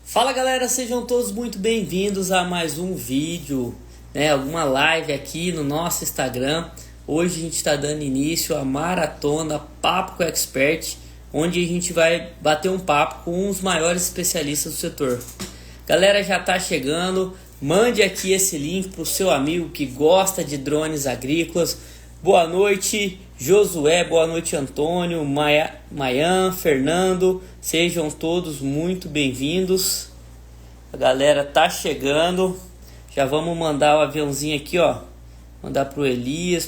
Fala galera, sejam todos muito bem-vindos a mais um vídeo, uma live aqui no nosso Instagram. Hoje a gente está dando início à maratona Papo com Expert, onde a gente vai bater um papo com os maiores especialistas do setor. Galera, já está chegando, mande aqui esse link para o seu amigo que gosta de drones agrícolas. Boa noite, Josué, boa noite, Antônio, Mayan, Fernando, sejam todos muito bem-vindos. A galera tá chegando, já vamos mandar o aviãozinho aqui, ó, mandar pro Elias,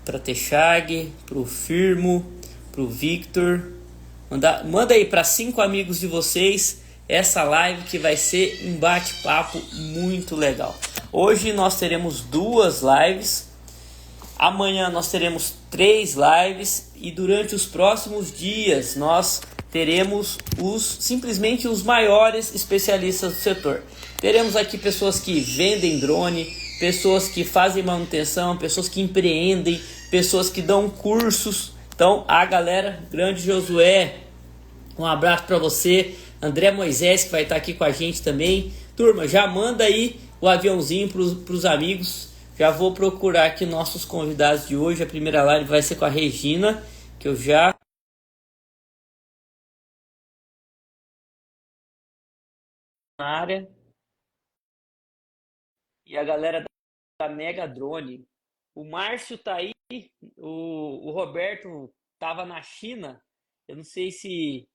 pra Techag, pro Firmo, pro Victor, manda aí para 5 amigos de vocês essa live que vai ser um bate-papo muito legal. Hoje nós teremos 2 lives. Amanhã nós teremos 3 lives e durante os próximos dias nós teremos simplesmente os maiores especialistas do setor. Teremos aqui pessoas que vendem drone, pessoas que fazem manutenção, pessoas que empreendem, pessoas que dão cursos. Então a galera, grande Josué, um abraço para você, André Moisés que vai estar aqui com a gente também. Turma, já manda aí o aviãozinho para os amigos. Já vou procurar aqui nossos convidados de hoje. A primeira live vai ser com a Regina, que eu já na área. E a galera da Mega Drone. O Márcio tá aí, o Roberto tava na China. Eu não sei se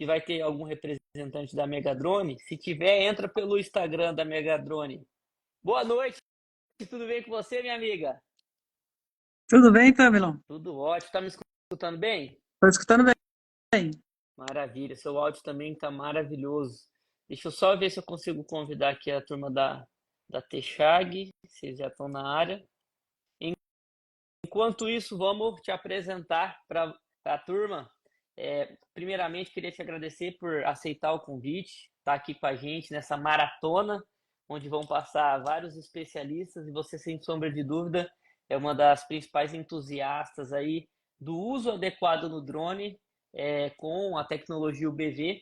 vai ter algum representante da Mega Drone. Se tiver, entra pelo Instagram da Mega Drone. Boa noite, tudo bem com você, minha amiga? Tudo bem, Tamilon? Tudo ótimo, tá me escutando bem? Estou escutando bem. Maravilha, seu áudio também está maravilhoso. Deixa eu só ver se eu consigo convidar aqui a turma da Techag, vocês já estão na área. Enquanto isso, vamos te apresentar para a turma. Primeiramente, queria te agradecer por aceitar o convite, estar aqui com a gente nessa maratona, onde vão passar vários especialistas e você, sem sombra de dúvida, é uma das principais entusiastas aí do uso adequado no drone com a tecnologia UBV.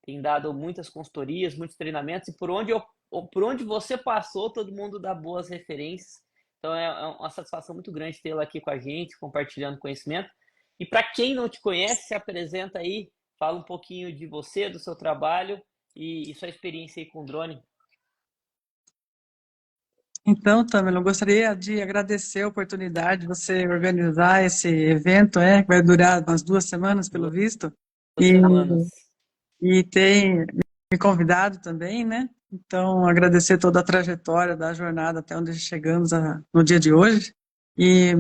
Tem dado muitas consultorias, muitos treinamentos e por onde você passou, todo mundo dá boas referências. Então é uma satisfação muito grande tê-la aqui com a gente, compartilhando conhecimento. E para quem não te conhece, se apresenta aí, fala um pouquinho de você, do seu trabalho e sua experiência aí com o drone. Então, Tamilon, gostaria de agradecer a oportunidade de você organizar esse evento, que vai durar umas 2 semanas, pelo 2 visto, e, semanas. e ter me convidado também, né? Então, agradecer toda a trajetória da jornada até onde chegamos no dia de hoje. E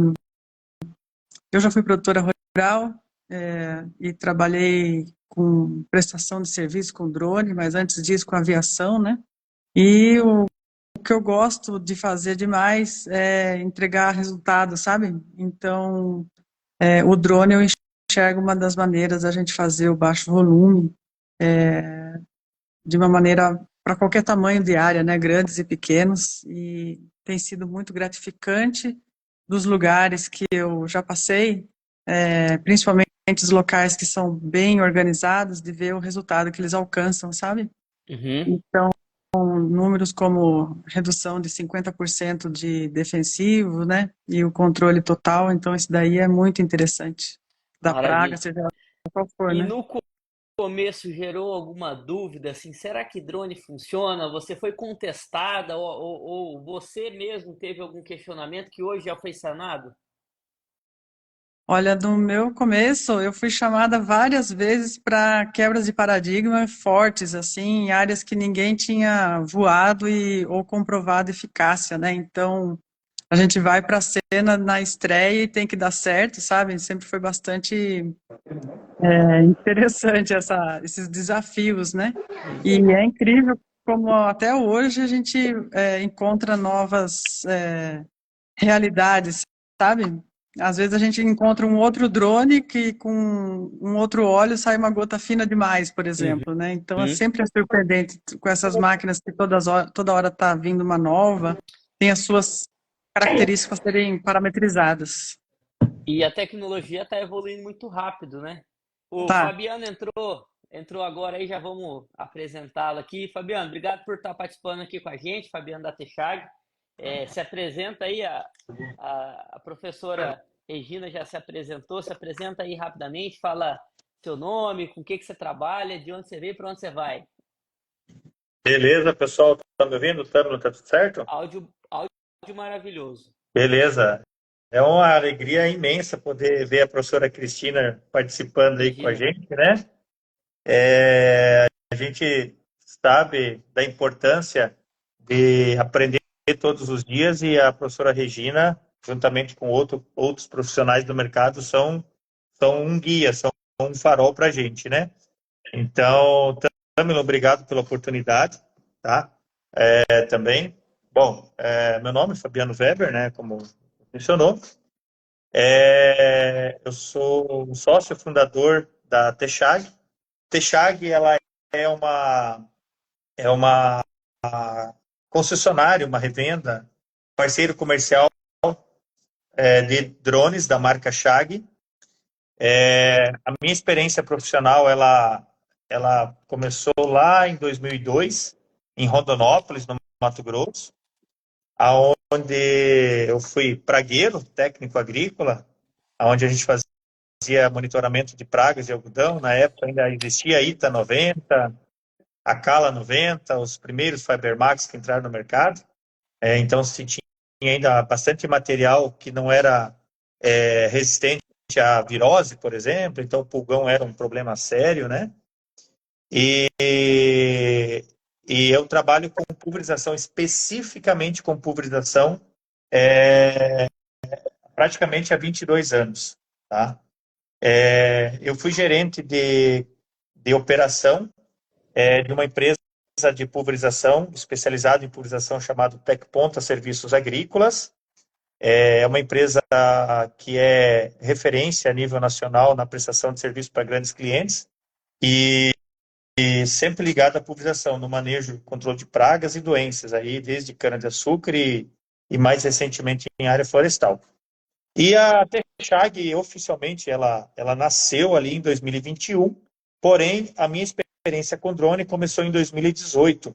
eu já fui produtora rural e trabalhei com prestação de serviço com drone, mas antes disso com aviação, né? E o que eu gosto de fazer demais é entregar resultado, sabe? Então, o drone eu enxergo uma das maneiras da gente fazer o baixo volume de uma maneira para qualquer tamanho de área, né? Grandes e pequenos, e tem sido muito gratificante dos lugares que eu já passei, principalmente os locais que são bem organizados, de ver o resultado que eles alcançam, sabe? Uhum. Então, números como redução de 50% de defensivo, né, e o controle total, então isso daí é muito interessante, da praga, Maravilha. seja qual for, E né. no começo gerou alguma dúvida, assim, será que drone funciona? Você foi contestada ou você mesmo teve algum questionamento que hoje já foi sanado? Olha, no meu começo, eu fui chamada várias vezes para quebras de paradigma fortes, assim, em áreas que ninguém tinha voado ou comprovado eficácia, né, então a gente vai para a cena na estreia e tem que dar certo, sabe, sempre foi bastante interessante esses desafios, né? E é incrível como até hoje a gente encontra novas realidades, sabe? Às vezes a gente encontra um outro drone que com um outro óleo sai uma gota fina demais, por exemplo, né? Então é Uhum. sempre surpreendente com essas máquinas que toda hora está vindo uma nova, tem as suas características para serem parametrizadas. E a tecnologia está evoluindo muito rápido, né? O Tá. Fabiano entrou. Entrou agora aí, já vamos apresentá-lo aqui. Fabiano, obrigado por estar participando aqui com a gente, Fabiano da Texag. Se apresenta aí, a professora Regina já se apresentou, se apresenta aí rapidamente, fala seu nome, com o que você trabalha, de onde você veio e para onde você vai. Beleza, pessoal, tá me ouvindo? Tá tudo certo? Áudio maravilhoso. Beleza. É uma alegria imensa poder ver a professora Cristina participando aí com a Regina. gente, né? A gente sabe da importância de aprender todos os dias e a professora Regina, juntamente com outros profissionais do mercado, são um guia, são um farol para a gente, né? Então, Tamilo, obrigado pela oportunidade, tá? Também. Bom, meu nome é Fabiano Weber, né? Como mencionou. Eu sou sócio fundador da Texag. Texag, ela é uma concessionária, uma revenda, parceiro comercial de drones da marca Chag. A minha experiência profissional, ela começou lá em 2002, em Rondonópolis, no Mato Grosso, aonde eu fui pragueiro, técnico agrícola, onde a gente fazia monitoramento de pragas de algodão. Na época ainda existia a ITA 90, a Cala 90, os primeiros Fibermax que entraram no mercado. Então se tinha ainda bastante material que não era resistente à virose, por exemplo. Então o pulgão era um problema sério, né? E eu trabalho com pulverização, especificamente com pulverização, praticamente há 22 anos, tá? Eu fui gerente de operação de uma empresa de pulverização, especializada em pulverização, chamada Tecponta Serviços Agrícolas. É uma empresa que é referência a nível nacional na prestação de serviço para grandes clientes e sempre ligada à pulverização, no manejo, controle de pragas e doenças, aí desde cana-de-açúcar e mais recentemente em área florestal. E a Texag, oficialmente, ela nasceu ali em 2021, porém, a minha experiência com drone começou em 2018,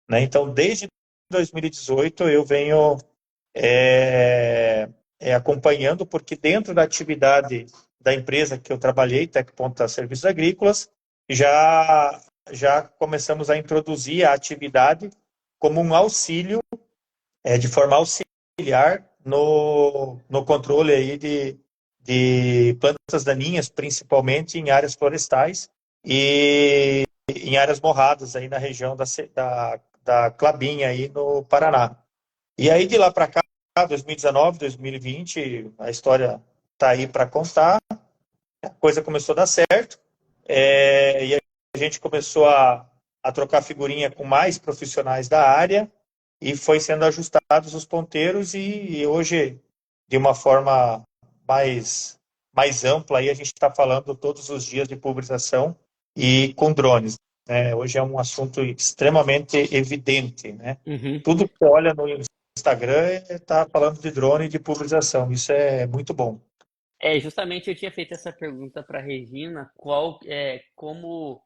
né? Então, desde 2018, eu venho acompanhando, porque dentro da atividade da empresa que eu trabalhei, Tecponta Serviços Agrícolas, já começamos a introduzir a atividade como um auxílio, de forma auxiliar, no controle aí de plantas daninhas, principalmente em áreas florestais e em áreas morradas aí na região da Clabinha aí no Paraná. E aí de lá para cá, 2019, 2020, a história está aí para contar. A coisa começou a dar certo, e a gente começou a trocar figurinha com mais profissionais da área, e foi sendo ajustados os ponteiros, e hoje, de uma forma mais ampla, aí a gente está falando todos os dias de pulverização e com drones. Hoje é um assunto extremamente evidente, né? Uhum. Tudo que olha no Instagram está falando de drone e de pulverização. Isso é muito bom. Justamente eu tinha feito essa pergunta para a Regina, como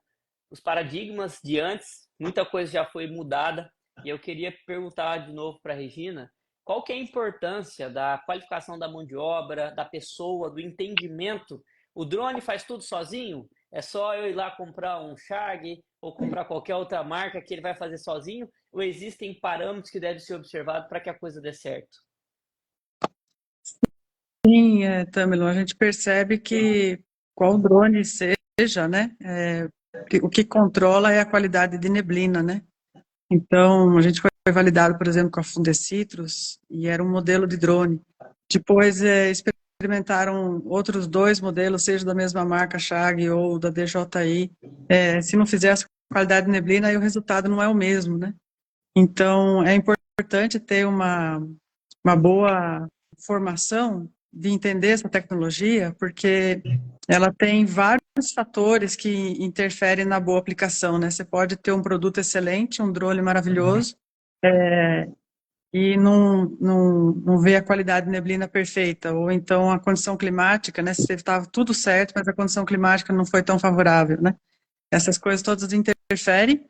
os paradigmas de antes, muita coisa já foi mudada, e eu queria perguntar de novo para a Regina, qual que é a importância da qualificação da mão de obra, da pessoa, do entendimento? O drone faz tudo sozinho? É só eu ir lá comprar um Chag ou comprar qualquer outra marca que ele vai fazer sozinho? Ou existem parâmetros que devem ser observados para que a coisa dê certo? Sim, Tamilo, a gente percebe que qual drone seja, né, o que controla é a qualidade de neblina, né? Então, a gente foi validado, por exemplo, com a Fundecitrus, e era um modelo de drone. Depois, experimentaram outros dois modelos, seja da mesma marca, Chag ou da DJI. Se não fizesse qualidade de neblina, aí o resultado não é o mesmo, né? Então, é importante ter uma boa formação de entender essa tecnologia, porque ela tem vários fatores que interferem na boa aplicação, né? Você pode ter um produto excelente, um drone maravilhoso, e não ver a qualidade de neblina perfeita, ou então a condição climática, né? Você estava tudo certo, mas a condição climática não foi tão favorável, né? essas coisas todas interferem.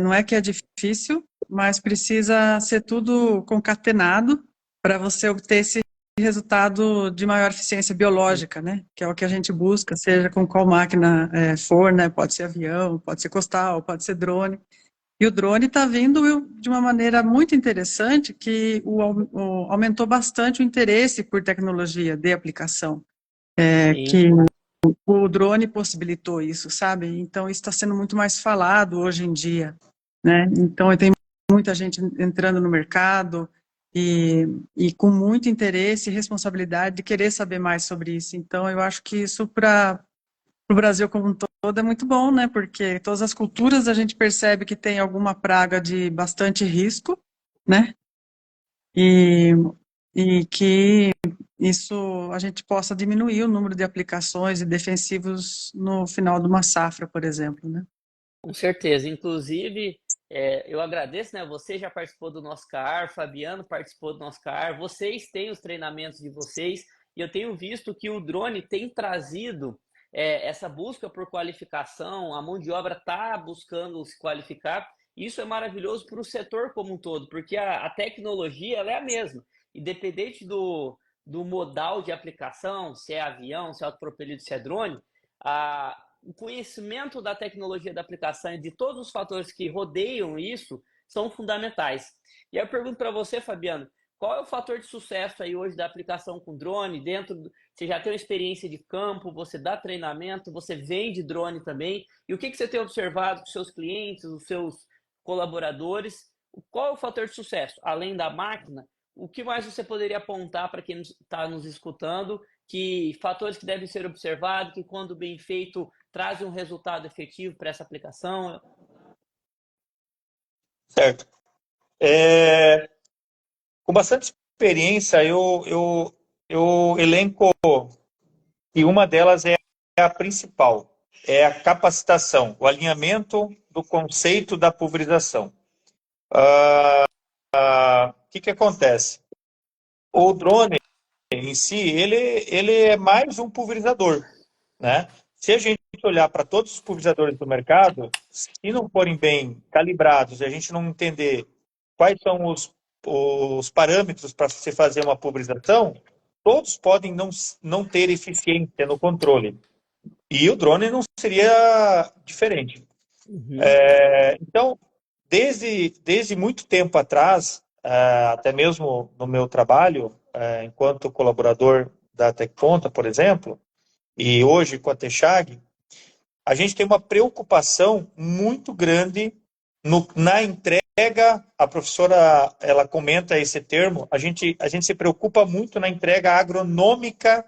Não é que é difícil, mas precisa ser tudo concatenado para você obter esse resultado de maior eficiência biológica, né? Que é o que a gente busca, seja com qual máquina for, né? Pode ser avião, pode ser costal, pode ser drone. E o drone está vindo de uma maneira muito interessante, que aumentou bastante o interesse por tecnologia de aplicação, Sim. que o drone possibilitou isso, sabe? Então, isso está sendo muito mais falado hoje em dia, né? Então, tem muita gente entrando no mercado e com muito interesse e responsabilidade de querer saber mais sobre isso. Então, eu acho que isso para o Brasil como um todo é muito bom, né? Porque todas as culturas a gente percebe que tem alguma praga de bastante risco, né? E, e que isso a gente possa diminuir o número de aplicações e defensivos no final de uma safra, por exemplo, né? Com certeza. Inclusive, eu agradeço, né? Você já participou do nosso CAR, Fabiano participou do nosso CAR, vocês têm os treinamentos de vocês, e eu tenho visto que o drone tem trazido essa busca por qualificação, a mão de obra está buscando se qualificar. Isso é maravilhoso para o setor como um todo, porque a tecnologia ela é a mesma, independente do modal de aplicação, se é avião, se é autopropelido, se é drone, o conhecimento da tecnologia da aplicação e de todos os fatores que rodeiam isso são fundamentais. E aí eu pergunto para você, Fabiano, qual é o fator de sucesso aí hoje da aplicação com drone? Você já tem uma experiência de campo, você dá treinamento, você vende drone também. E o que você tem observado com seus clientes, os seus colaboradores? Qual é o fator de sucesso? Além da máquina, o que mais você poderia apontar para quem está nos escutando, que fatores que devem ser observados, que quando bem feito traz um resultado efetivo para essa aplicação? Certo. Com bastante experiência, eu elenco, e uma delas é a principal, é a capacitação, o alinhamento do conceito da pulverização. O que acontece? O drone em si, ele é mais um pulverizador, né? Se a gente olhar para todos os pulverizadores do mercado, se não forem bem calibrados e a gente não entender quais são os parâmetros para se fazer uma pulverização, todos podem não ter eficiência no controle. E o drone não seria diferente. Uhum. Então, desde muito tempo atrás, até mesmo no meu trabalho, enquanto colaborador da Tecponta, por exemplo, e hoje com a Texag, a gente tem uma preocupação muito grande na entrega. A professora, ela comenta esse termo, a gente se preocupa muito na entrega agronômica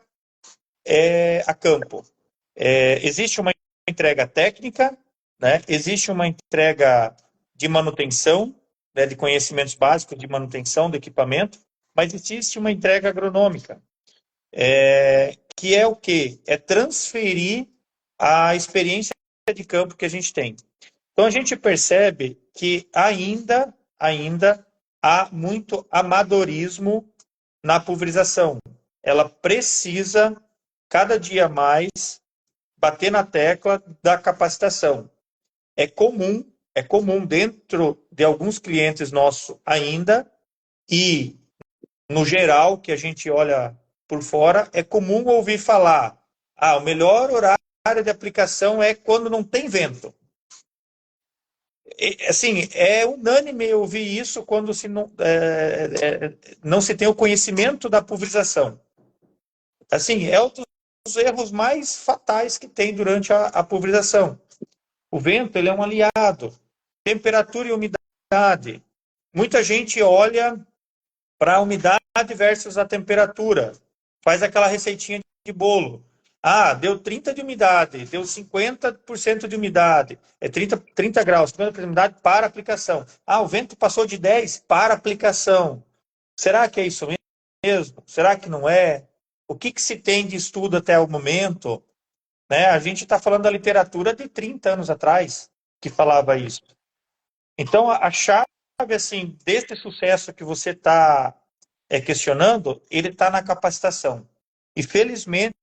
a campo. Existe uma entrega técnica, né? Existe uma entrega de manutenção, né, de conhecimentos básicos de manutenção do equipamento, mas existe uma entrega agronômica, que é o quê? É transferir a experiência de campo que a gente tem. Então, a gente percebe que ainda há muito amadorismo na pulverização. Ela precisa, cada dia mais, bater na tecla da capacitação. É comum dentro de alguns clientes nossos ainda, e no geral, que a gente olha por fora, é comum ouvir falar: o melhor horário de aplicação é quando não tem vento. Assim, é unânime ouvir isso quando não se tem o conhecimento da pulverização. Assim, é um dos erros mais fatais que tem durante a pulverização. O vento, ele é um aliado. Temperatura e umidade. Muita gente olha para a umidade versus a temperatura. Faz aquela receitinha de bolo. Deu 30 de umidade, deu 50% de umidade, 30 graus, 50% de umidade para aplicação. O vento passou de 10 para aplicação. Será que é isso mesmo? Será que não é? O que se tem de estudo até o momento? Né? A gente está falando da literatura de 30 anos atrás que falava isso. Então, a chave assim, desse sucesso que você está questionando, ele está na capacitação. E, felizmente,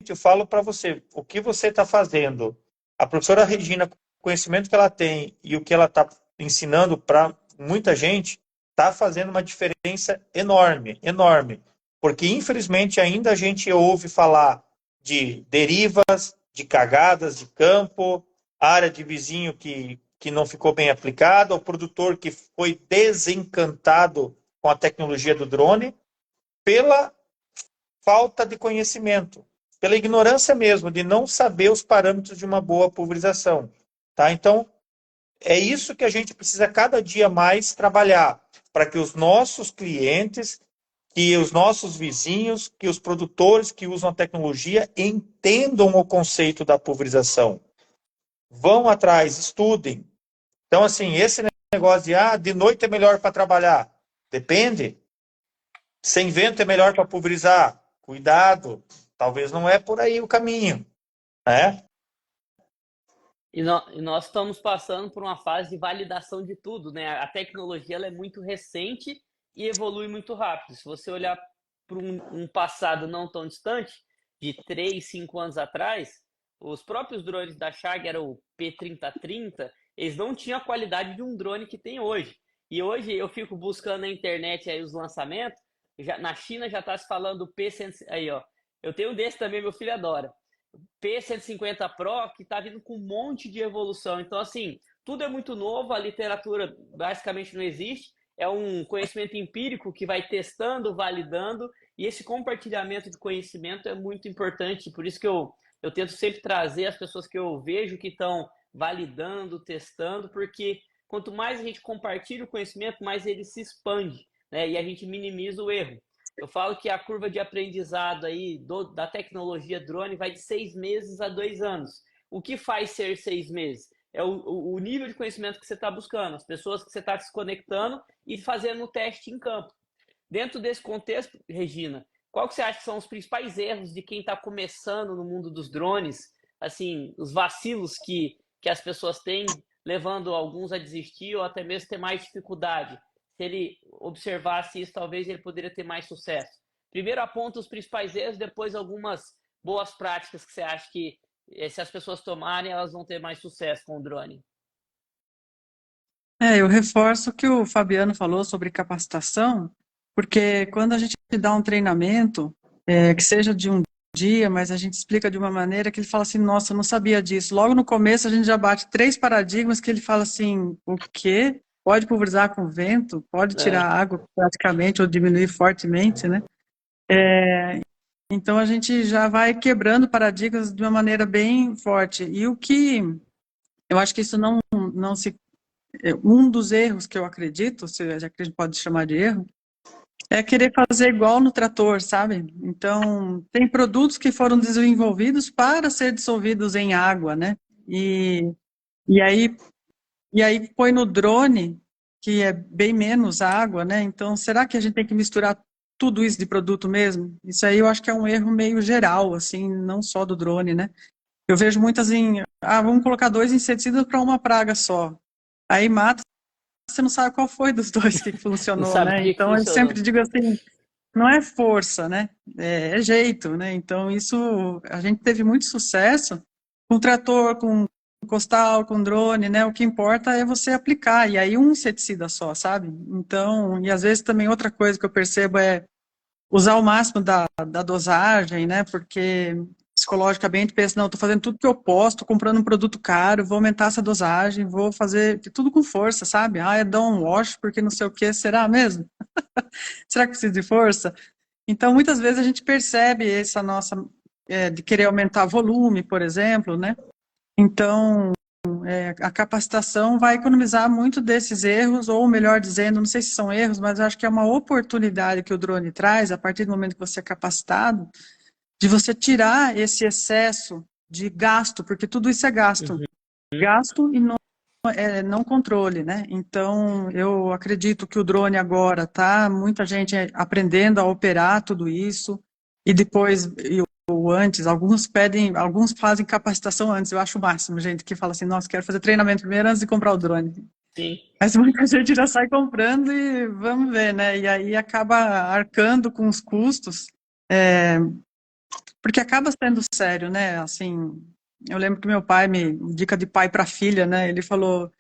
eu falo para você, o que você está fazendo A professora Regina, o conhecimento que ela tem e o que ela está ensinando para muita gente, está fazendo uma diferença enorme, enorme. Porque, infelizmente, ainda a gente ouve falar de derivas, de cagadas de campo, área de vizinho que não ficou bem aplicada, o produtor que foi desencantado com a tecnologia do drone, pela falta de conhecimento, pela ignorância mesmo, de não saber os parâmetros de uma boa pulverização. Tá? Então, é isso que a gente precisa cada dia mais trabalhar, para que os nossos clientes, que os nossos vizinhos, que os produtores que usam a tecnologia entendam o conceito da pulverização. Vão atrás, estudem. Então, assim, esse negócio de noite é melhor para trabalhar. Depende. Sem vento é melhor para pulverizar. Cuidado. Talvez não é por aí o caminho. Né? E nós estamos passando por uma fase de validação de tudo, né? A tecnologia ela é muito recente e evolui muito rápido. Se você olhar para um passado não tão distante, de 3, 5 anos atrás, os próprios drones da Shark, era o P3030, eles não tinham a qualidade de um drone que tem hoje. E hoje eu fico buscando na internet aí os lançamentos, na China já está se falando do P100, aí ó, eu tenho um desse também, meu filho adora. P150 Pro, que está vindo com um monte de evolução. Então, assim, tudo é muito novo, a literatura basicamente não existe, é um conhecimento empírico que vai testando, validando, e esse compartilhamento de conhecimento é muito importante, por isso que eu tento sempre trazer as pessoas que eu vejo que estão validando, testando, porque quanto mais a gente compartilha o conhecimento, mais ele se expande, né? E a gente minimiza o erro. Eu falo que a curva de aprendizado aí da tecnologia drone vai de 6 meses a 2 anos. O que faz ser 6 meses? É o nível de conhecimento que você está buscando, as pessoas que você está se conectando e fazendo o teste em campo. Dentro desse contexto, Regina, qual que você acha que são os principais erros de quem está começando no mundo dos drones? Assim, os vacilos que as pessoas têm, levando alguns a desistir ou até mesmo ter mais dificuldade. Se ele observasse isso, talvez ele poderia ter mais sucesso. Primeiro aponta os principais erros, depois algumas boas práticas que você acha que, se as pessoas tomarem, elas vão ter mais sucesso com o drone. Eu reforço o que o Fabiano falou sobre capacitação, porque quando a gente dá um treinamento, que seja de um dia, mas a gente explica de uma maneira que ele fala assim, nossa, eu não sabia disso. Logo no começo a gente já bate 3 paradigmas que ele fala assim, o quê? Pode pulverizar com vento? Pode tirar água praticamente ou diminuir fortemente, né? Então a gente já vai quebrando paradigmas de uma maneira bem forte. E o que eu acho que isso não se... Um dos erros que eu acredito, já que a gente pode chamar de erro, é querer fazer igual no trator, sabe? Então, tem produtos que foram desenvolvidos para ser dissolvidos em água, né? E aí põe no drone, que é bem menos água, né? Então, será que a gente tem que misturar tudo isso de produto mesmo? Isso aí eu acho que é um erro meio geral, assim, não só do drone, né? Eu vejo muitas vamos colocar 2 inseticidas para uma praga só. Aí mata, você não sabe qual foi dos dois que funcionou, né? Então, eu sempre digo assim, não é força, né? É jeito, né? Então, isso, a gente teve muito sucesso com trator, com costal, com drone, né? O que importa é você aplicar, e aí um inseticida só, sabe? Então, e às vezes também outra coisa que eu percebo é usar o máximo da dosagem, né? Porque psicologicamente pensa, não, estou fazendo tudo que eu posso, estou comprando um produto caro, vou aumentar essa dosagem, vou fazer tudo com força, sabe? É downwash porque não sei o que, será mesmo? Será que precisa de força? Então, muitas vezes a gente percebe essa nossa, de querer aumentar volume, por exemplo, né? Então, a capacitação vai economizar muito desses erros, ou melhor dizendo, não sei se são erros, mas acho que é uma oportunidade que o drone traz, a partir do momento que você é capacitado, de você tirar esse excesso de gasto, porque tudo isso é gasto. Gasto e não controle, né? Então, eu acredito que o drone agora tá muita gente aprendendo a operar tudo isso, e depois, ou antes, alguns fazem capacitação antes, eu acho o máximo, gente que fala assim, nossa, quero fazer treinamento primeiro antes de comprar o drone. Sim. Mas muita gente já sai comprando e vamos ver, né? E aí acaba arcando com os custos, porque acaba sendo sério, né? Assim, eu lembro que meu pai dica de pai para filha, né? Ele falou: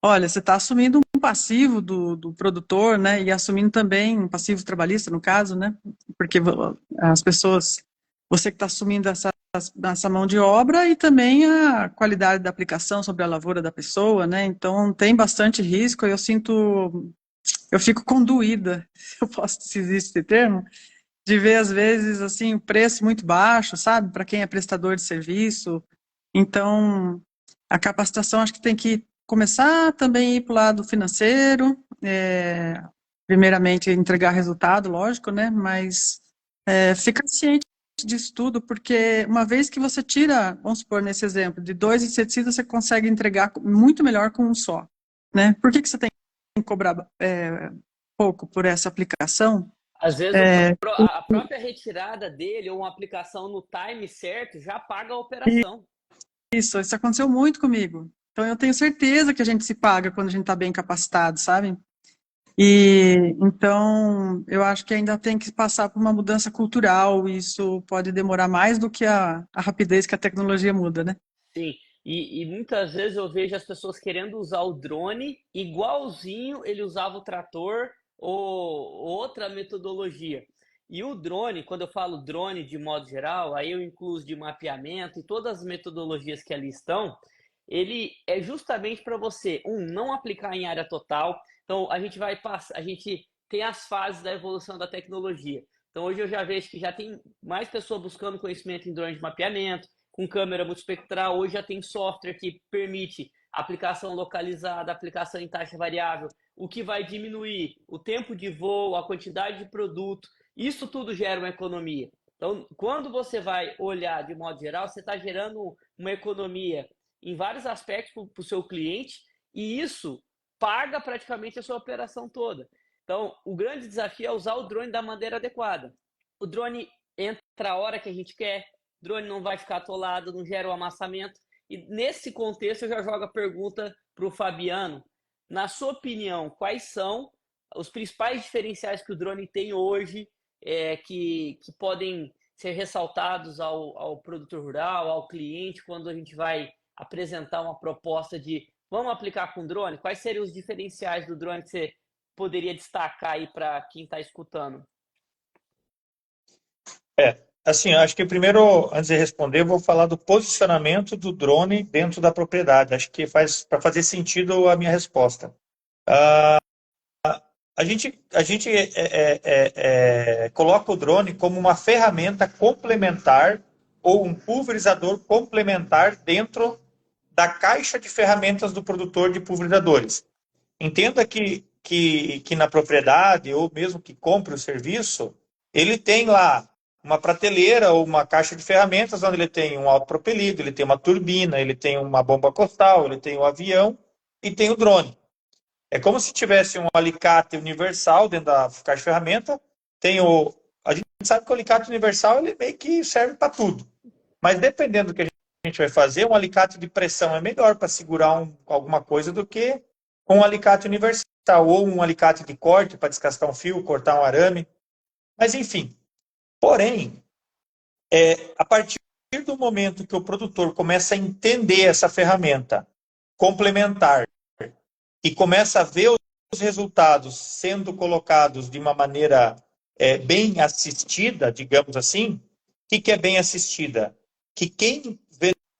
olha, você está assumindo um passivo do produtor, né? E assumindo também um passivo trabalhista, no caso, né? Porque as pessoas, você que está assumindo essa mão de obra e também a qualidade da aplicação sobre a lavoura da pessoa, né? Então tem bastante risco. Eu fico condoída, se eu posso, se existe esse termo, de ver às vezes assim o preço muito baixo, sabe? Para quem é prestador de serviço. Então, a capacitação acho que tem que começar também a ir para o lado financeiro, primeiramente entregar resultado, lógico, né? Mas ficar ciente disso tudo, porque uma vez que você tira, vamos supor, nesse exemplo, de 2 inseticidas, você consegue entregar muito melhor com um só, né? Por que você tem que cobrar pouco por essa aplicação? Às vezes a própria retirada dele ou uma aplicação no time certo já paga a operação. Isso aconteceu muito comigo. Então eu tenho certeza que a gente se paga quando a gente está bem capacitado, sabe? E então eu acho que ainda tem que passar por uma mudança cultural. E isso pode demorar mais do que a rapidez que a tecnologia muda, né? Sim, e muitas vezes eu vejo as pessoas querendo usar o drone igualzinho ele usava o trator ou outra metodologia. E o drone, quando eu falo drone de modo geral, aí eu incluo os de mapeamento e todas as metodologias que ali estão, ele é justamente para você, não aplicar em área total. Então a gente vai passar, a gente tem as fases da evolução da tecnologia. Então hoje eu já vejo que já tem mais pessoas buscando conhecimento em drone de mapeamento, com câmera multispectral. Hoje já tem software que permite aplicação localizada, aplicação em taxa variável, o que vai diminuir o tempo de voo, a quantidade de produto. Isso tudo gera uma economia. Então, quando você vai olhar de modo geral, você está gerando uma economia em vários aspectos para o seu cliente, e isso paga praticamente a sua operação toda. Então, o grande desafio é usar o drone da maneira adequada. O drone entra a hora que a gente quer, o drone não vai ficar atolado, não gera o amassamento. E nesse contexto, eu já jogo a pergunta para o Fabiano. Na sua opinião, quais são os principais diferenciais que o drone tem hoje, que podem ser ressaltados ao produtor rural, ao cliente, quando a gente vai apresentar uma proposta de vamos aplicar com drone? Quais seriam os diferenciais do drone que você poderia destacar aí para quem está escutando? Assim, acho que primeiro, antes de responder, eu vou falar do posicionamento do drone dentro da propriedade. Acho que para fazer sentido a minha resposta. A gente coloca o drone como uma ferramenta complementar ou um pulverizador complementar dentro da caixa de ferramentas do produtor de pulverizadores. Entenda que na propriedade, ou mesmo que compre o serviço, ele tem lá uma prateleira ou uma caixa de ferramentas onde ele tem um autopropelido, ele tem uma turbina, ele tem uma bomba costal, ele tem um avião e tem o drone. É como se tivesse um alicate universal dentro da caixa de ferramenta. A gente sabe que o alicate universal ele meio que serve para tudo. Mas dependendo do que a gente vai fazer, um alicate de pressão é melhor para segurar alguma coisa do que um alicate universal ou um alicate de corte para descascar um fio, cortar um arame. Mas enfim. Porém, a partir do momento que o produtor começa a entender essa ferramenta complementar e começa a ver os resultados sendo colocados de uma maneira bem assistida, digamos assim, o que é bem assistida? Que quem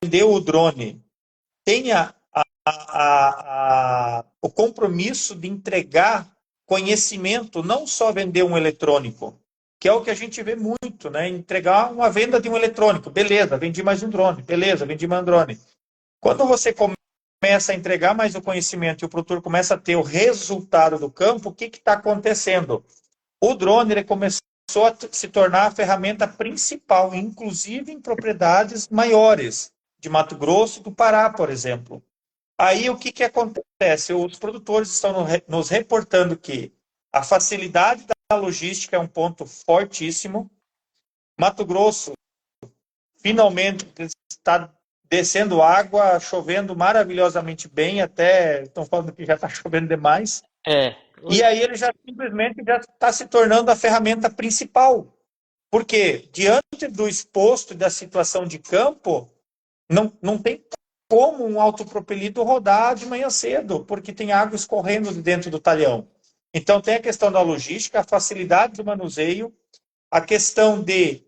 vendeu o drone tenha o compromisso de entregar conhecimento, não só vender um eletrônico, que é o que a gente vê muito, né? Entregar uma venda de um eletrônico. Beleza, vendi mais um drone. Beleza, vendi mais um drone. Quando você começa a entregar mais o conhecimento e o produtor começa a ter o resultado do campo, o que está acontecendo? O drone ele começou a se tornar a ferramenta principal, inclusive em propriedades maiores, de Mato Grosso e do Pará, por exemplo. Aí o que acontece? Os produtores estão nos reportando que a facilidade da logística é um ponto fortíssimo. Mato Grosso finalmente está descendo água, chovendo maravilhosamente bem, até estão falando que já está chovendo demais. E aí ele já simplesmente já está se tornando a ferramenta principal. Porque diante do exposto e da situação de campo, Não tem como um autopropelido rodar de manhã cedo, porque tem água escorrendo de dentro do talhão. Então, tem a questão da logística, a facilidade do manuseio, a questão de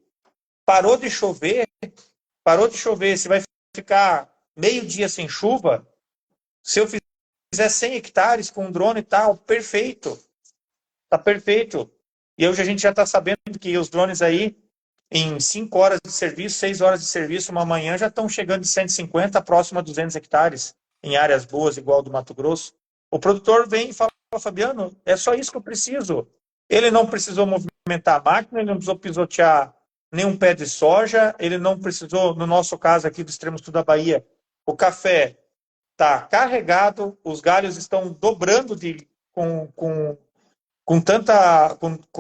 parou de chover, você vai ficar meio dia sem chuva. Se eu fizer 100 hectares com um drone e tal, perfeito, tá perfeito. E hoje a gente já está sabendo que os drones aí, em 5 horas de serviço, 6 horas de serviço, uma manhã, já estão chegando de 150 próximo a 200 hectares, em áreas boas, igual do Mato Grosso. O produtor vem e fala, Fabiano, é só isso que eu preciso. Ele não precisou movimentar a máquina, ele não precisou pisotear nenhum pé de soja, ele não precisou, no nosso caso aqui do extremo sul da Bahia, o café está carregado, os galhos estão dobrando com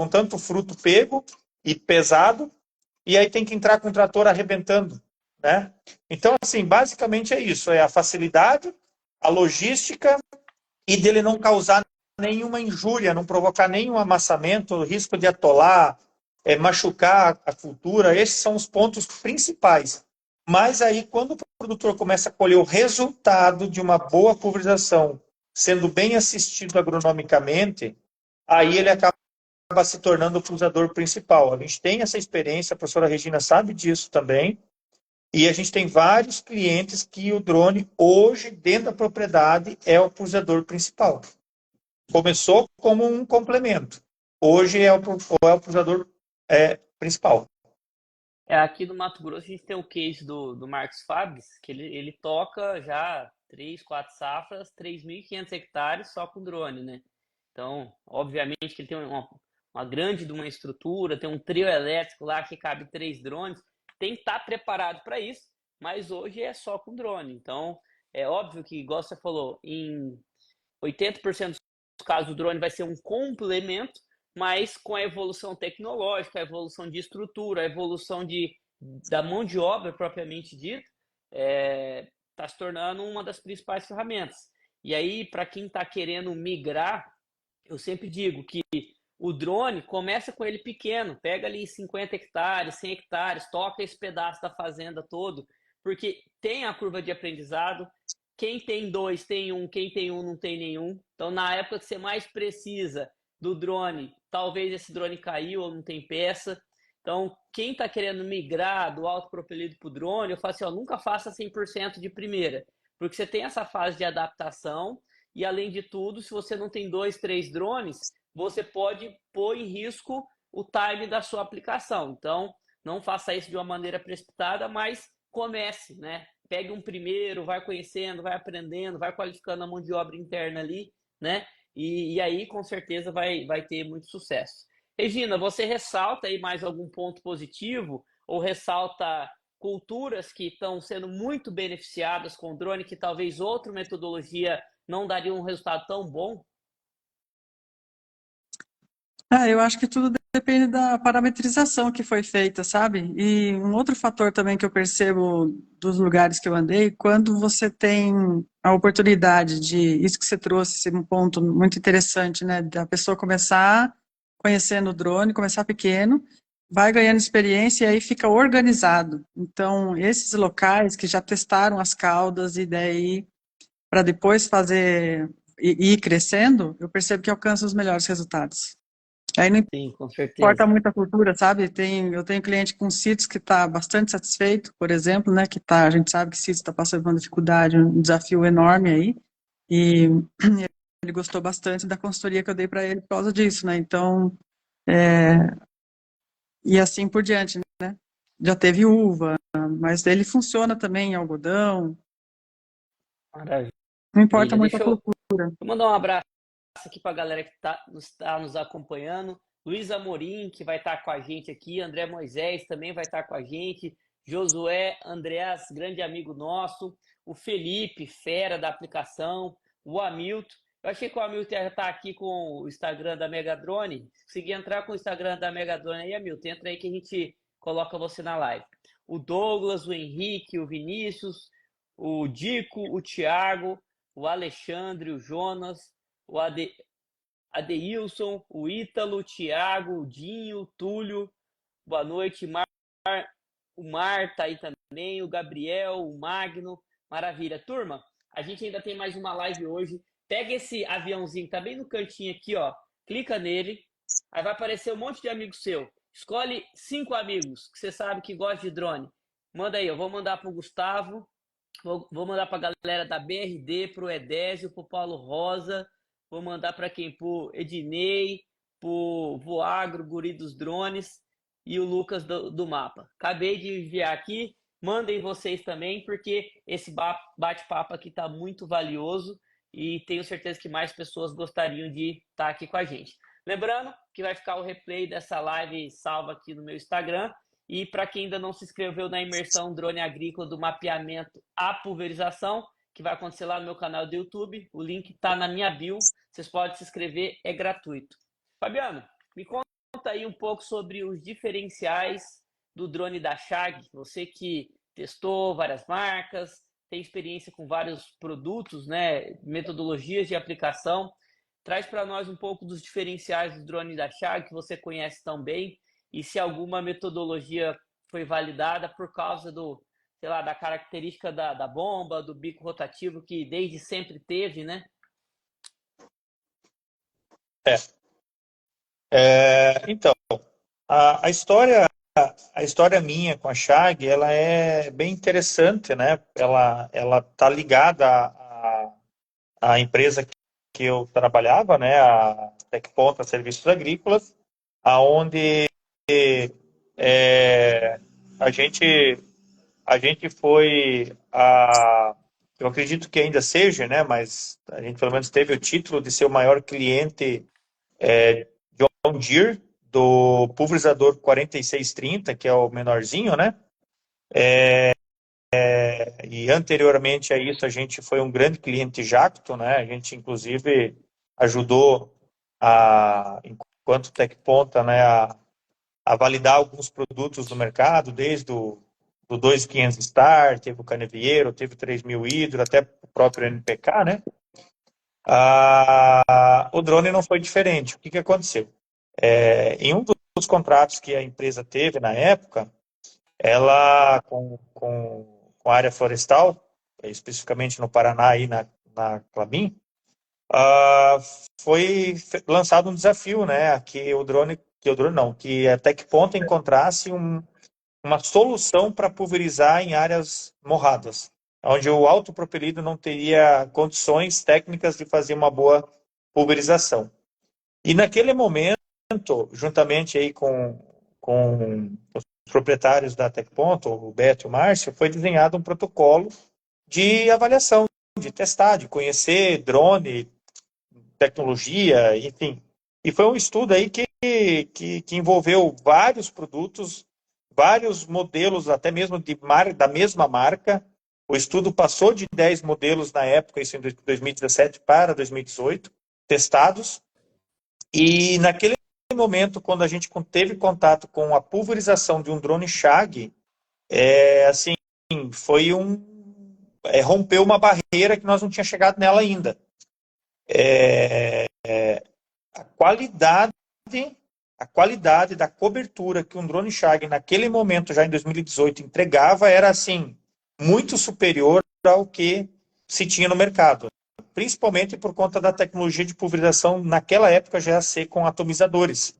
tanto fruto pego e pesado, e aí tem que entrar com o trator arrebentando, né? Então, assim, basicamente é isso, é a facilidade, a logística e dele não causar nenhuma injúria, não provocar nenhum amassamento, risco de atolar, machucar a cultura, esses são os pontos principais. Mas aí, quando o produtor começa a colher o resultado de uma boa pulverização, sendo bem assistido agronomicamente, aí ele acaba se tornando o cruzador principal. A gente tem essa experiência, a professora Regina sabe disso também, e a gente tem vários clientes que o drone, hoje, dentro da propriedade, é o cruzador principal. Começou como um complemento. Hoje é o cruzador principal. Aqui no Mato Grosso a gente tem o case do Marcos Fabs, que ele toca já 3, 4 safras, 3.500 hectares só com drone, né? Então, obviamente que ele tem uma grande de uma estrutura, tem um trio elétrico lá que cabe 3 drones, tem que estar preparado para isso, mas hoje é só com drone. Então, é óbvio que, igual você falou, em 80% dos casos o drone vai ser um complemento, mas com a evolução tecnológica, a evolução de estrutura, a evolução da mão de obra propriamente dita, está se tornando uma das principais ferramentas. E aí, para quem está querendo migrar, eu sempre digo que o drone começa com ele pequeno, pega ali 50 hectares, 100 hectares, toca esse pedaço da fazenda todo, porque tem a curva de aprendizado. Quem tem 2 tem 1, quem tem 1 não tem nenhum. Então, na época que você mais precisa do drone, talvez esse drone caiu ou não tem peça. Então, quem está querendo migrar do autopropelido para o drone, eu falo assim, ó, nunca faça 100% de primeira, porque você tem essa fase de adaptação e, além de tudo, se você não tem 2, 3 drones, você pode pôr em risco o time da sua aplicação. Então, não faça isso de uma maneira precipitada, mas comece, né? Pegue um primeiro, vai conhecendo, vai aprendendo, vai qualificando a mão de obra interna ali, né? E aí, com certeza, vai ter muito sucesso. Regina, você ressalta aí mais algum ponto positivo ou ressalta culturas que estão sendo muito beneficiadas com o drone, que talvez outra metodologia não daria um resultado tão bom? Eu acho que tudo depende da parametrização que foi feita, sabe? E um outro fator também que eu percebo dos lugares que eu andei, quando você tem a oportunidade de, isso que você trouxe, um ponto muito interessante, né? Da pessoa começar conhecendo o drone, começar pequeno, vai ganhando experiência e aí fica organizado. Então, esses locais que já testaram as caudas e daí para depois fazer e ir crescendo, eu percebo que alcança os melhores resultados. Aí não Sim, com importa certeza. muito a cultura, sabe? Eu tenho cliente com sítios que está bastante satisfeito, por exemplo, né? A gente sabe que sítios está passando por uma dificuldade, um desafio enorme aí, e ele gostou bastante da consultoria que eu dei para ele por causa disso, né? Então, e assim por diante, né? Já teve uva, mas ele funciona também em algodão, Maravilha. não importa muito a Deixa eu cultura. mandar um abraço aqui para a galera que tá nos acompanhando. Luiz Amorim, que vai estar com a gente aqui. André Moisés também vai estar com a gente. Josué Andreas, grande amigo nosso. O Felipe, fera da aplicação. O Hamilton. Eu achei que o Hamilton ia estar aqui com o Instagram da Megadrone. Se conseguir entrar com o Instagram da Megadrone aí, Hamilton, entra aí que a gente coloca você na live. O Douglas, o Henrique, o Vinícius, o Dico, o Thiago, o Alexandre, o Jonas, o Adeilson, o Ítalo, o Thiago, o Dinho, o Túlio, boa noite, o Mar tá aí também, o Gabriel, o Magno. Maravilha. Turma, a gente ainda tem mais uma live hoje. Pega esse aviãozinho que tá bem no cantinho aqui, ó. Clica nele. Aí vai aparecer um monte de amigo seu. Escolhe 5 amigos que você sabe que gosta de drone. Manda aí, eu vou mandar pro Gustavo, vou mandar pra galera da BRD, pro Edésio, pro Paulo Rosa, vou mandar para quem? Pro Ednei, pro Voagro, Guri dos Drones e o Lucas do Mapa. Acabei de enviar aqui, mandem vocês também, porque esse bate-papo aqui tá muito valioso e tenho certeza que mais pessoas gostariam de estar aqui com a gente. Lembrando que vai ficar o replay dessa live salva aqui no meu Instagram. E para quem ainda não se inscreveu na imersão drone agrícola do mapeamento à pulverização, que vai acontecer lá no meu canal do YouTube, o link está na minha bio, vocês podem se inscrever, é gratuito. Fabiano, me conta aí um pouco sobre os diferenciais do drone da Shag, você que testou várias marcas, tem experiência com vários produtos, né, metodologias de aplicação. Traz para nós um pouco dos diferenciais do drone da Shag, que você conhece tão bem, e se alguma metodologia foi validada por causa do, sei lá, da característica da bomba, do bico rotativo, que desde sempre teve, né? Então, a história minha com a Shag, ela é bem interessante, né? Ela tá ligada à empresa que eu trabalhava, né? A Tecponta Serviços Agrícolas, aonde a gente foi eu acredito que ainda seja, né? Mas a gente pelo menos teve o título de ser o maior cliente John Deere do pulverizador 4630, que é o menorzinho, né? E anteriormente a isso a gente foi um grande cliente Jacto, né? A gente inclusive ajudou enquanto Tecponta, né, a validar alguns produtos no mercado, desde do 2500 Star, teve o Canevieiro, teve o 3000 Hidro, até o próprio NPK, né? O drone não foi diferente. O que aconteceu? Em um dos contratos que a empresa teve na época, ela, com a área florestal, especificamente no Paraná, aí na Klabin, foi lançado um desafio, né? Que a Tecponta encontrasse uma solução para pulverizar em áreas morradas, onde o autopropelido não teria condições técnicas de fazer uma boa pulverização. E naquele momento, juntamente aí com os proprietários da Tecponta, o Beto e o Márcio, foi desenhado um protocolo de avaliação, de testar, de conhecer drone, tecnologia, enfim. E foi um estudo aí que envolveu vários produtos, vários modelos, até mesmo da mesma marca. O estudo passou de 10 modelos na época, isso em 2017 para 2018, testados. E naquele momento, quando a gente teve contato com a pulverização de um drone Shag, assim, foi rompeu uma barreira que nós não tínhamos chegado nela ainda. A qualidade da cobertura que um drone Shag naquele momento, já em 2018, entregava era assim muito superior ao que se tinha no mercado, principalmente por conta da tecnologia de pulverização naquela época já ser com atomizadores.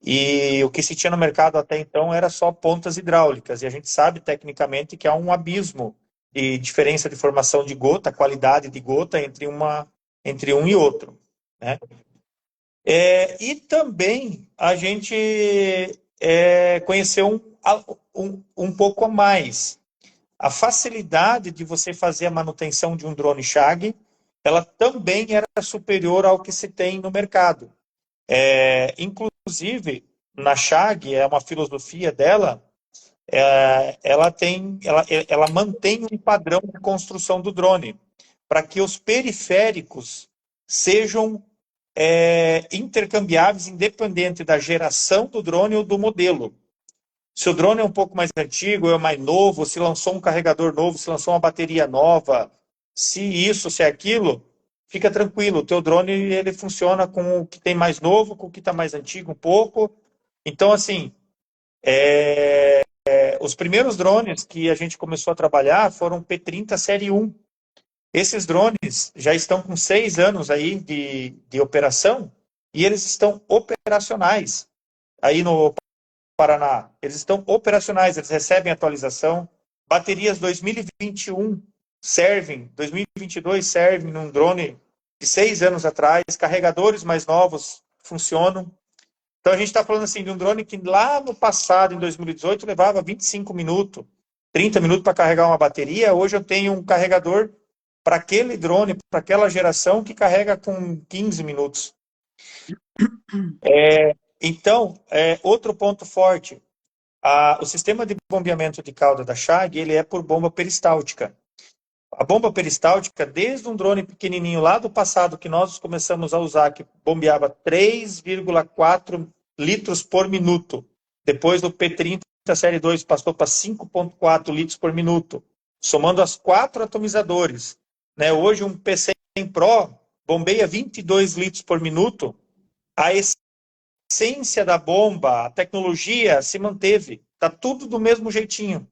E o que se tinha no mercado até então era só pontas hidráulicas, e a gente sabe tecnicamente que há um abismo de diferença de formação de gota, qualidade de gota entre um e outro, né? E também a gente conheceu um pouco a mais. A facilidade de você fazer a manutenção de um drone Shag, ela também era superior ao que se tem no mercado. Inclusive, na Shag, é uma filosofia dela, ela mantém um padrão de construção do drone, para que os periféricos sejam intercambiáveis, independente da geração do drone ou do modelo. Se o drone é um pouco mais antigo, é mais novo, se lançou um carregador novo, se lançou uma bateria nova, se isso, se aquilo, fica tranquilo. O teu drone ele funciona com o que tem mais novo, com o que está mais antigo um pouco. Então, assim, os primeiros drones que a gente começou a trabalhar foram P30 Série 1. Esses drones já estão com 6 anos aí de operação e eles estão operacionais aí no Paraná. Eles estão operacionais, eles recebem atualização. Baterias 2021 servem, 2022 servem num drone de 6 anos atrás, carregadores mais novos funcionam. Então a gente está falando assim de um drone que lá no passado, em 2018, levava 25 minutos, 30 minutos para carregar uma bateria. Hoje eu tenho um carregador para aquele drone, para aquela geração, que carrega com 15 minutos. Então, outro ponto forte, o sistema de bombeamento de cauda da Shag, ele é por bomba peristáltica. A bomba peristáltica, desde um drone pequenininho lá do passado, que nós começamos a usar, que bombeava 3,4 litros por minuto. Depois do P30 Série 2 passou para 5,4 litros por minuto. Somando as 4 atomizadores. Né? Hoje um P100 Pro bombeia 22 litros por minuto. A essência da bomba, a tecnologia se manteve. Está tudo do mesmo jeitinho.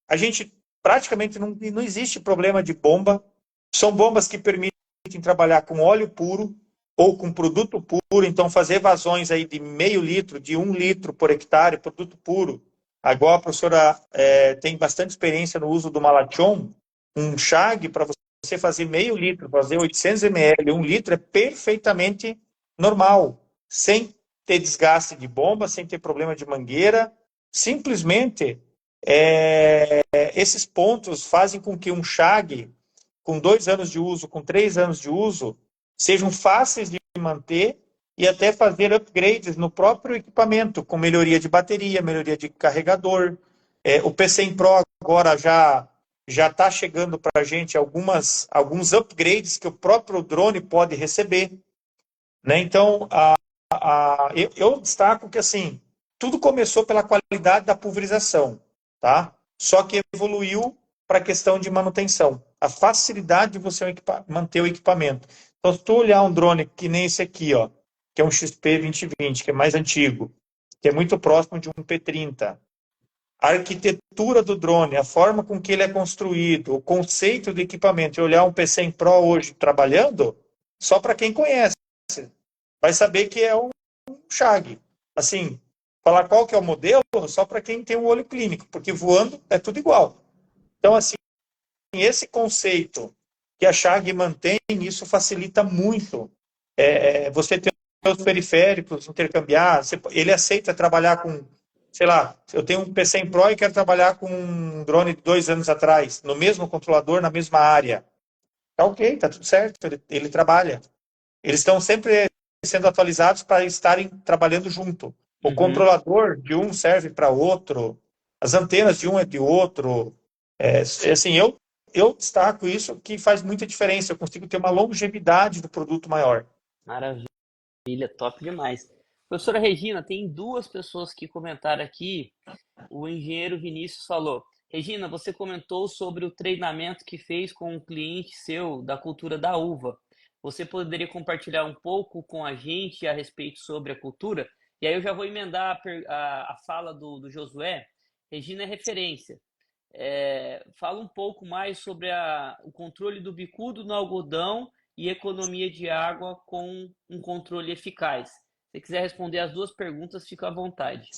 A gente praticamente não existe problema de bomba. São bombas que permitem trabalhar com óleo puro ou com produto puro, então fazer vazões aí de meio litro, de 1 litro por hectare, produto puro. Agora a professora tem bastante experiência no uso do Malathion. Um Shag, para você fazer meio litro, fazer 800 ml, 1 litro, é perfeitamente normal, sem ter desgaste de bomba, sem ter problema de mangueira. Simplesmente esses pontos fazem com que um Shag com 2 anos de uso, com 3 anos de uso, sejam fáceis de manter e até fazer upgrades no próprio equipamento, com melhoria de bateria, melhoria de carregador. O P100 Pro agora já está chegando para a gente alguns upgrades que o próprio drone pode receber. Né? Então, eu destaco que assim, tudo começou pela qualidade da pulverização, tá? Só que evoluiu para a questão de manutenção. A facilidade de você manter o equipamento. Então, se tu olhar um drone que nem esse aqui, ó, que é um XP 2020, que é mais antigo, que é muito próximo de um P30, a arquitetura do drone, a forma com que ele é construído, o conceito do equipamento, e olhar um P100 Pro hoje trabalhando, só para quem conhece, vai saber que é um Shag. Assim, falar qual que é o modelo, só para quem tem um olho clínico, porque voando é tudo igual. Então, assim, esse conceito que a Shag mantém, isso facilita muito. Você ter os periféricos, intercambiar, ele aceita trabalhar com, sei lá, eu tenho um P100 Pro e quero trabalhar com um drone de 2 anos atrás, no mesmo controlador, na mesma área. Tá ok, tá tudo certo, ele trabalha. Eles estão sempre sendo atualizados para estarem trabalhando junto. O controlador de um serve para outro, as antenas de um é de outro. Assim, eu destaco isso, que faz muita diferença. Eu consigo ter uma longevidade do produto maior. Maravilha, top demais. Professora Regina, tem 2 pessoas que comentaram aqui. O engenheiro Vinícius falou: Regina, você comentou sobre o treinamento que fez com um cliente seu da cultura da uva. Você poderia compartilhar um pouco com a gente a respeito sobre a cultura? E aí eu já vou emendar a fala do Josué. Regina é referência. Fala um pouco mais sobre o controle do bicudo no algodão e economia de água com um controle eficaz. Se você quiser responder as 2 perguntas, fica à vontade.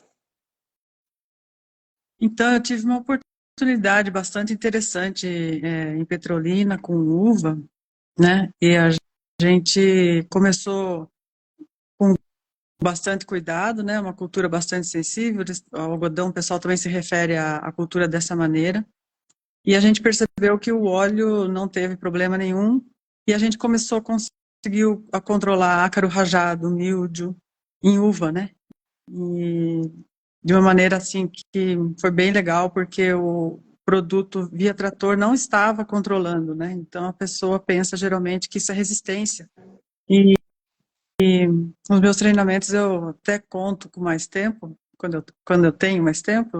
Então, eu tive uma oportunidade bastante interessante em Petrolina com uva, né? E a gente começou com bastante cuidado, né? Uma cultura bastante sensível. O algodão, o pessoal também se refere à cultura dessa maneira. E a gente percebeu que o óleo não teve problema nenhum. E a gente conseguiu controlar ácaro rajado, míldio, em uva, né? E de uma maneira assim que foi bem legal, porque o produto via trator não estava controlando, né? Então a pessoa pensa geralmente que isso é resistência. E nos meus treinamentos eu até conto com mais tempo, quando eu tenho mais tempo,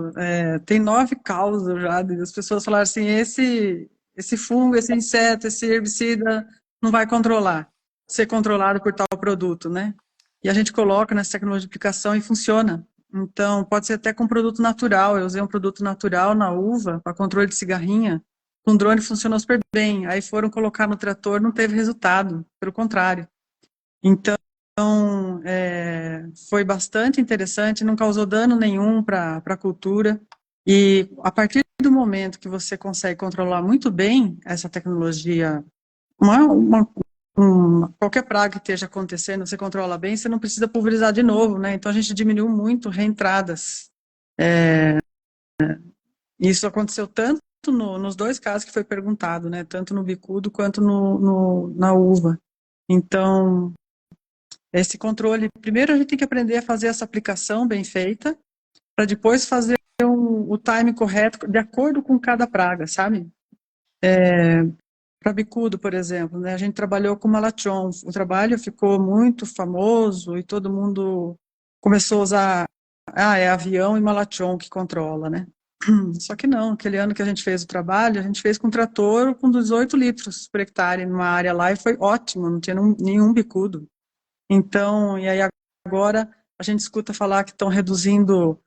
tem 9 causas já, e as pessoas falaram assim, esse fungo, esse inseto, esse herbicida não vai ser controlado por tal produto, né? E a gente coloca nessa tecnologia de aplicação e funciona. Então, pode ser até com produto natural. Eu usei um produto natural na uva para controle de cigarrinha. Com drone funcionou super bem. Aí foram colocar no trator, não teve resultado, pelo contrário. Então, foi bastante interessante, não causou dano nenhum para a cultura. E a partir do momento que você consegue controlar muito bem essa tecnologia, qualquer praga que esteja acontecendo, você controla bem, você não precisa pulverizar de novo, né? Então a gente diminuiu muito reentradas. Isso aconteceu tanto nos dois casos que foi perguntado, né? Tanto no bicudo quanto na uva. Então, esse controle, primeiro a gente tem que aprender a fazer essa aplicação bem feita, para depois fazer o time correto de acordo com cada praga, sabe? Para bicudo, por exemplo, né? A gente trabalhou com Malachon. O trabalho ficou muito famoso e todo mundo começou a usar, é avião e Malachon que controla, né? Só que não, aquele ano que a gente fez o trabalho, a gente fez com trator com 18 litros por hectare numa área lá e foi ótimo, não tinha nenhum bicudo. Então, e aí agora a gente escuta falar que estão reduzindo,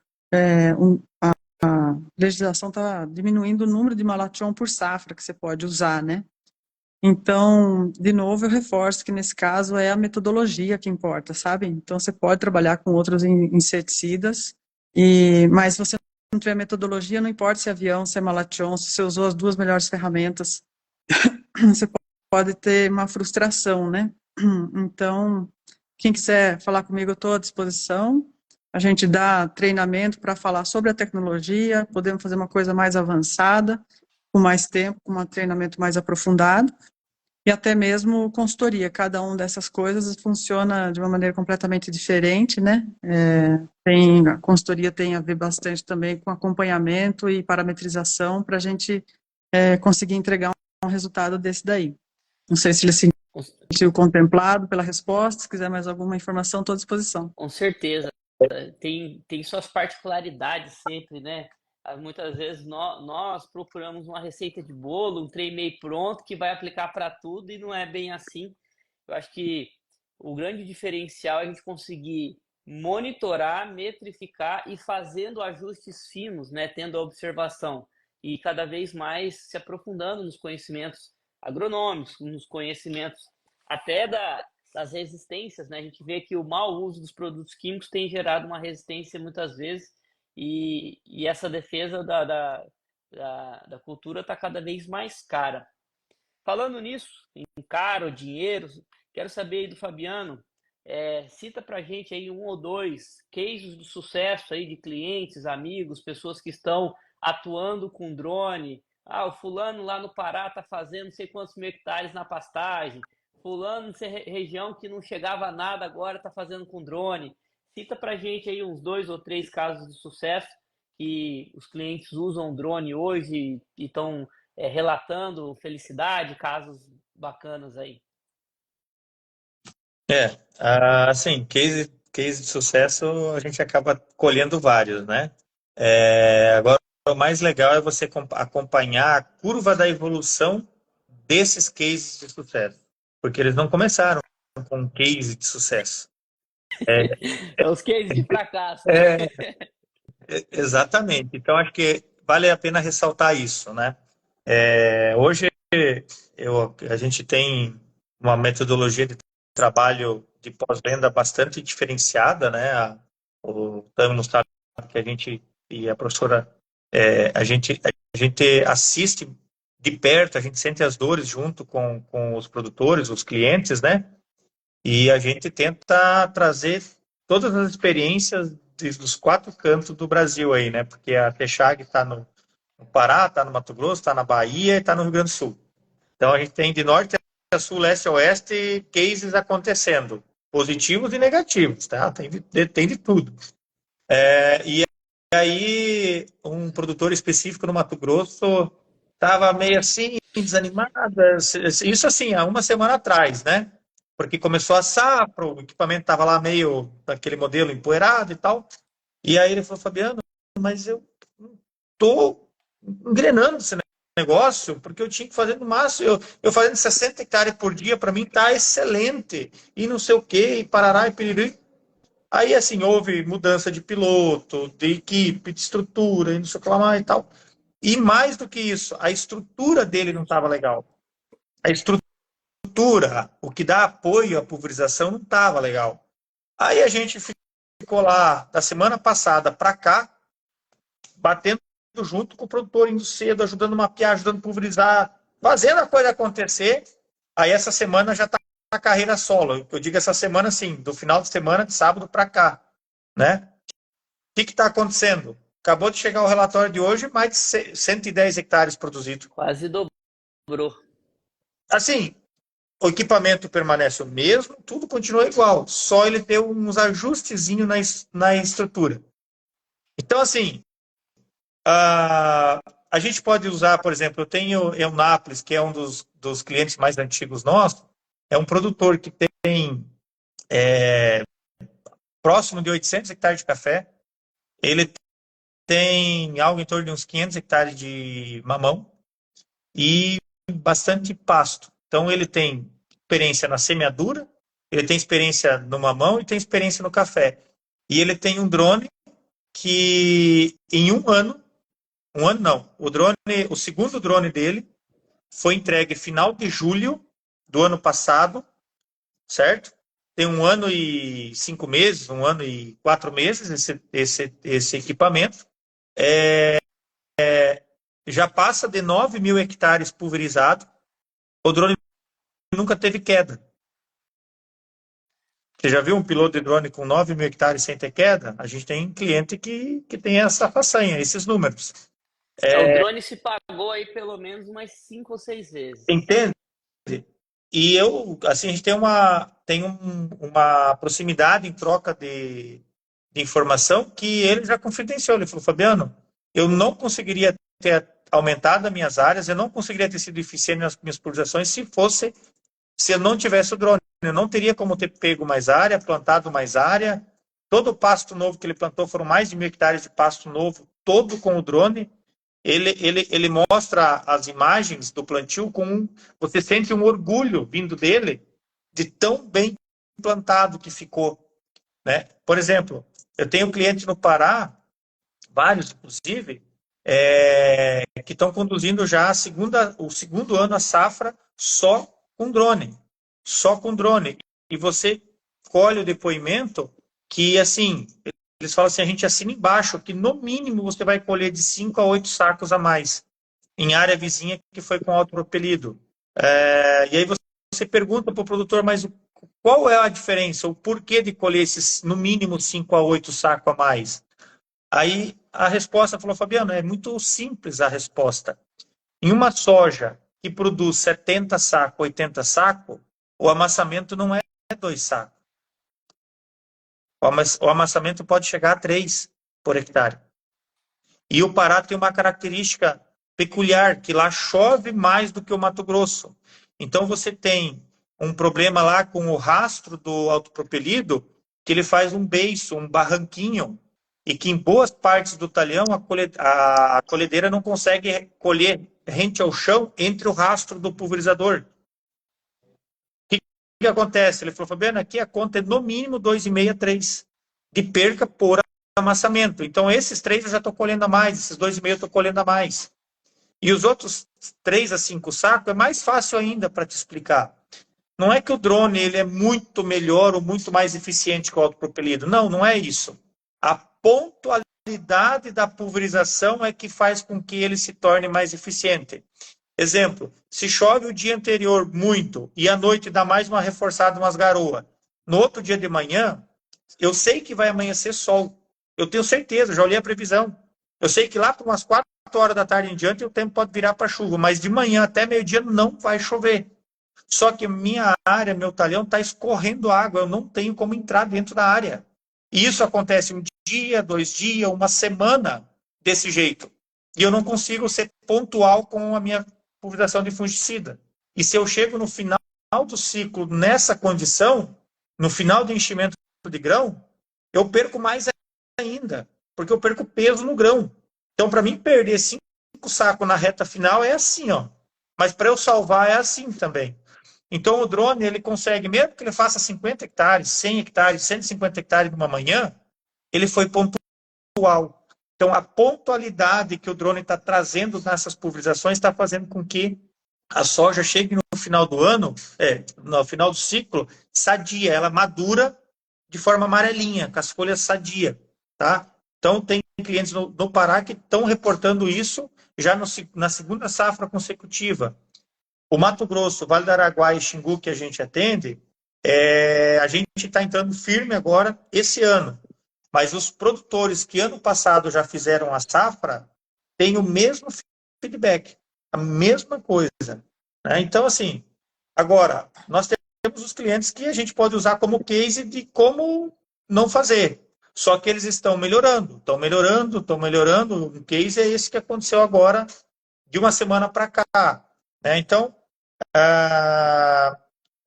a legislação está diminuindo o número de Malachon por safra que você pode usar, né? Então, de novo, eu reforço que nesse caso é a metodologia que importa, sabe? Então, você pode trabalhar com outros inseticidas, mas se você não tiver metodologia, não importa se é avião, se é Malachon, se você usou as duas melhores ferramentas, você pode ter uma frustração, né? Então, quem quiser falar comigo, eu estou à disposição. A gente dá treinamento para falar sobre a tecnologia, podemos fazer uma coisa mais avançada, com mais tempo, com um treinamento mais aprofundado, e até mesmo consultoria. Cada uma dessas coisas funciona de uma maneira completamente diferente, né? A consultoria tem a ver bastante também com acompanhamento e parametrização para a gente conseguir entregar um resultado desse daí. Não sei se ele se sentiu contemplado pela resposta, se quiser mais alguma informação, estou à disposição. Com certeza. Tem suas particularidades sempre, né? Muitas vezes nós procuramos uma receita de bolo, um trem meio pronto que vai aplicar para tudo e não é bem assim. Eu acho que o grande diferencial é a gente conseguir monitorar, metrificar e fazendo ajustes finos, né? Tendo a observação e cada vez mais se aprofundando nos conhecimentos agronômicos, nos conhecimentos até das resistências, né? A gente vê que o mau uso dos produtos químicos tem gerado uma resistência muitas vezes e essa defesa da cultura está cada vez mais cara. Falando nisso, em caro, dinheiro, quero saber aí do Fabiano, cita pra gente aí um ou dois cases de sucesso aí de clientes, amigos, pessoas que estão atuando com drone. O fulano lá no Pará está fazendo não sei quantos mil hectares na pastagem. Fulano nessa região que não chegava a nada agora está fazendo com drone. Cita pra gente aí uns 2 ou 3 casos de sucesso que os clientes usam drone hoje e estão relatando felicidade, casos bacanas aí. Assim, case de sucesso a gente acaba colhendo vários, né? Agora, o mais legal é você acompanhar a curva da evolução desses cases de sucesso, porque eles não começaram com um case de sucesso. Os cases de fracasso. Exatamente. Então, acho que vale a pena ressaltar isso, né? Hoje, a gente tem uma metodologia de trabalho de pós-venda bastante diferenciada, né? O Tami sabe que a gente e a professora, a gente assiste de perto, a gente sente as dores junto com os produtores, os clientes, né? E a gente tenta trazer todas as experiências dos 4 cantos do Brasil aí, né? Porque a Texag está no Pará, está no Mato Grosso, está na Bahia e está no Rio Grande do Sul. Então a gente tem de norte a sul, leste a oeste, cases acontecendo, positivos e negativos, tá? Tem de tudo. E aí um produtor específico no Mato Grosso estava meio assim, desanimado, isso assim, há uma semana atrás, né? Porque começou a safra, o equipamento estava lá meio daquele modelo empoeirado e tal. E aí ele falou, Fabiano, mas eu estou engrenando esse negócio, porque eu tinha que fazer no máximo, eu fazendo 60 hectares por dia, para mim tá excelente, e não sei o quê, e parará e piriri. Aí, assim, houve mudança de piloto, de equipe, de estrutura, e não sei o que lá mais e tal. E mais do que isso, a estrutura dele não estava legal. A estrutura, o que dá apoio à pulverização, não estava legal. Aí a gente ficou lá, da semana passada para cá, batendo junto com o produtor, indo cedo, ajudando a mapear, ajudando a pulverizar, fazendo a coisa acontecer. Aí essa semana já está na carreira solo. Eu digo essa semana, sim, do final de semana, de sábado para cá, né? O que está acontecendo? Acabou de chegar o relatório de hoje, mais de 110 hectares produzidos. Quase dobrou. Assim, o equipamento permanece o mesmo, tudo continua igual, só ele tem uns ajustezinhos na estrutura. Então, assim, a gente pode usar, por exemplo, eu tenho Eunápolis, que é um dos clientes mais antigos nossos, é um produtor que tem próximo de 800 hectares de café, ele tem algo em torno de uns 500 hectares de mamão e bastante pasto. Então, ele tem experiência na semeadura, ele tem experiência no mamão e tem experiência no café. E ele tem um drone que, em um ano não, o segundo drone dele foi entregue final de julho do ano passado, certo? Tem 1 ano e 5 meses, 1 ano e 4 meses esse equipamento. Já passa de 9.000 hectares pulverizado. O drone nunca teve queda. Você já viu um piloto de drone com 9.000 hectares sem ter queda? A gente tem cliente que tem essa façanha, esses números. O drone se pagou aí pelo menos umas 5 ou 6 vezes. Entende? E assim, a gente tem uma proximidade em troca de informação que ele já confidenciou. Ele falou, Fabiano, eu não conseguiria ter aumentado as minhas áreas, eu não conseguiria ter sido eficiente nas minhas pulverizações se eu não tivesse o drone. Eu não teria como ter pego mais área, plantado mais área. Todo o pasto novo que ele plantou, foram mais de 1.000 hectares de pasto novo, todo com o drone. Ele mostra as imagens do plantio você sente um orgulho vindo dele de tão bem plantado que ficou, né? Por exemplo, eu tenho um cliente no Pará, vários inclusive, que estão conduzindo já o segundo ano a safra só com drone. E você colhe o depoimento que, assim, eles falam assim, a gente assina embaixo que no mínimo você vai colher de 5 a 8 sacos a mais em área vizinha que foi com autopropelido. E aí você pergunta para o produtor, mas qual é a diferença? O porquê de colher esses, no mínimo, 5 a 8 sacos a mais? Aí a resposta falou, Fabiano, é muito simples a resposta. Em uma soja que produz 70 sacos, 80 sacos, o amassamento não é 2 sacos. O amassamento pode chegar a 3 por hectare. E o Pará tem uma característica peculiar, que lá chove mais do que o Mato Grosso. Então você tem um problema lá com o rastro do autopropelido, que ele faz um beiço, um barranquinho, e que em boas partes do talhão a colhedeira não consegue colher rente ao chão entre o rastro do pulverizador. O que acontece? Ele falou, Fabiano, aqui a conta é no mínimo 2,5 a 3 de perca por amassamento. Então, esses 3 eu já estou colhendo a mais, esses 2,5 eu estou colhendo a mais. E os outros 3 a 5 sacos é mais fácil ainda para te explicar. Não é que o drone ele é muito melhor ou muito mais eficiente que o autopropelido. Não, não é isso. A pontualidade da pulverização é que faz com que ele se torne mais eficiente. Exemplo, se chove o dia anterior muito e à noite dá mais uma reforçada, umas garoas, no outro dia de manhã, eu sei que vai amanhecer sol. Eu tenho certeza, já olhei a previsão. Eu sei que lá por umas 4 horas da tarde em diante o tempo pode virar para chuva, mas de manhã até meio-dia não vai chover. Só que minha área, meu talhão está escorrendo água, eu não tenho como entrar dentro da área. E isso acontece um dia, 2 dias, uma semana desse jeito. E eu não consigo ser pontual com a minha pulverização de fungicida. E se eu chego no final do ciclo nessa condição, no final do enchimento de grão, eu perco mais ainda, porque eu perco peso no grão. Então, para mim, perder 5 sacos na reta final é assim, ó. Mas para eu salvar é assim também. Então, o drone, ele consegue, mesmo que ele faça 50 hectares, 100 hectares, 150 hectares numa manhã, ele foi pontual. Então, a pontualidade que o drone está trazendo nessas pulverizações está fazendo com que a soja chegue no final do ano, no final do ciclo, sadia, ela madura de forma amarelinha, com as folhas sadias, tá? Então, tem clientes no Pará que estão reportando isso já na segunda safra consecutiva. O Mato Grosso, Vale do Araguaia e Xingu, que a gente atende, a gente está entrando firme agora esse ano. Mas os produtores que ano passado já fizeram a safra têm o mesmo feedback, a mesma coisa. Né? Então, assim, agora, nós temos os clientes que a gente pode usar como case de como não fazer. Só que eles estão melhorando, estão melhorando, estão melhorando. O case é esse que aconteceu agora, de uma semana para cá. Né? Então,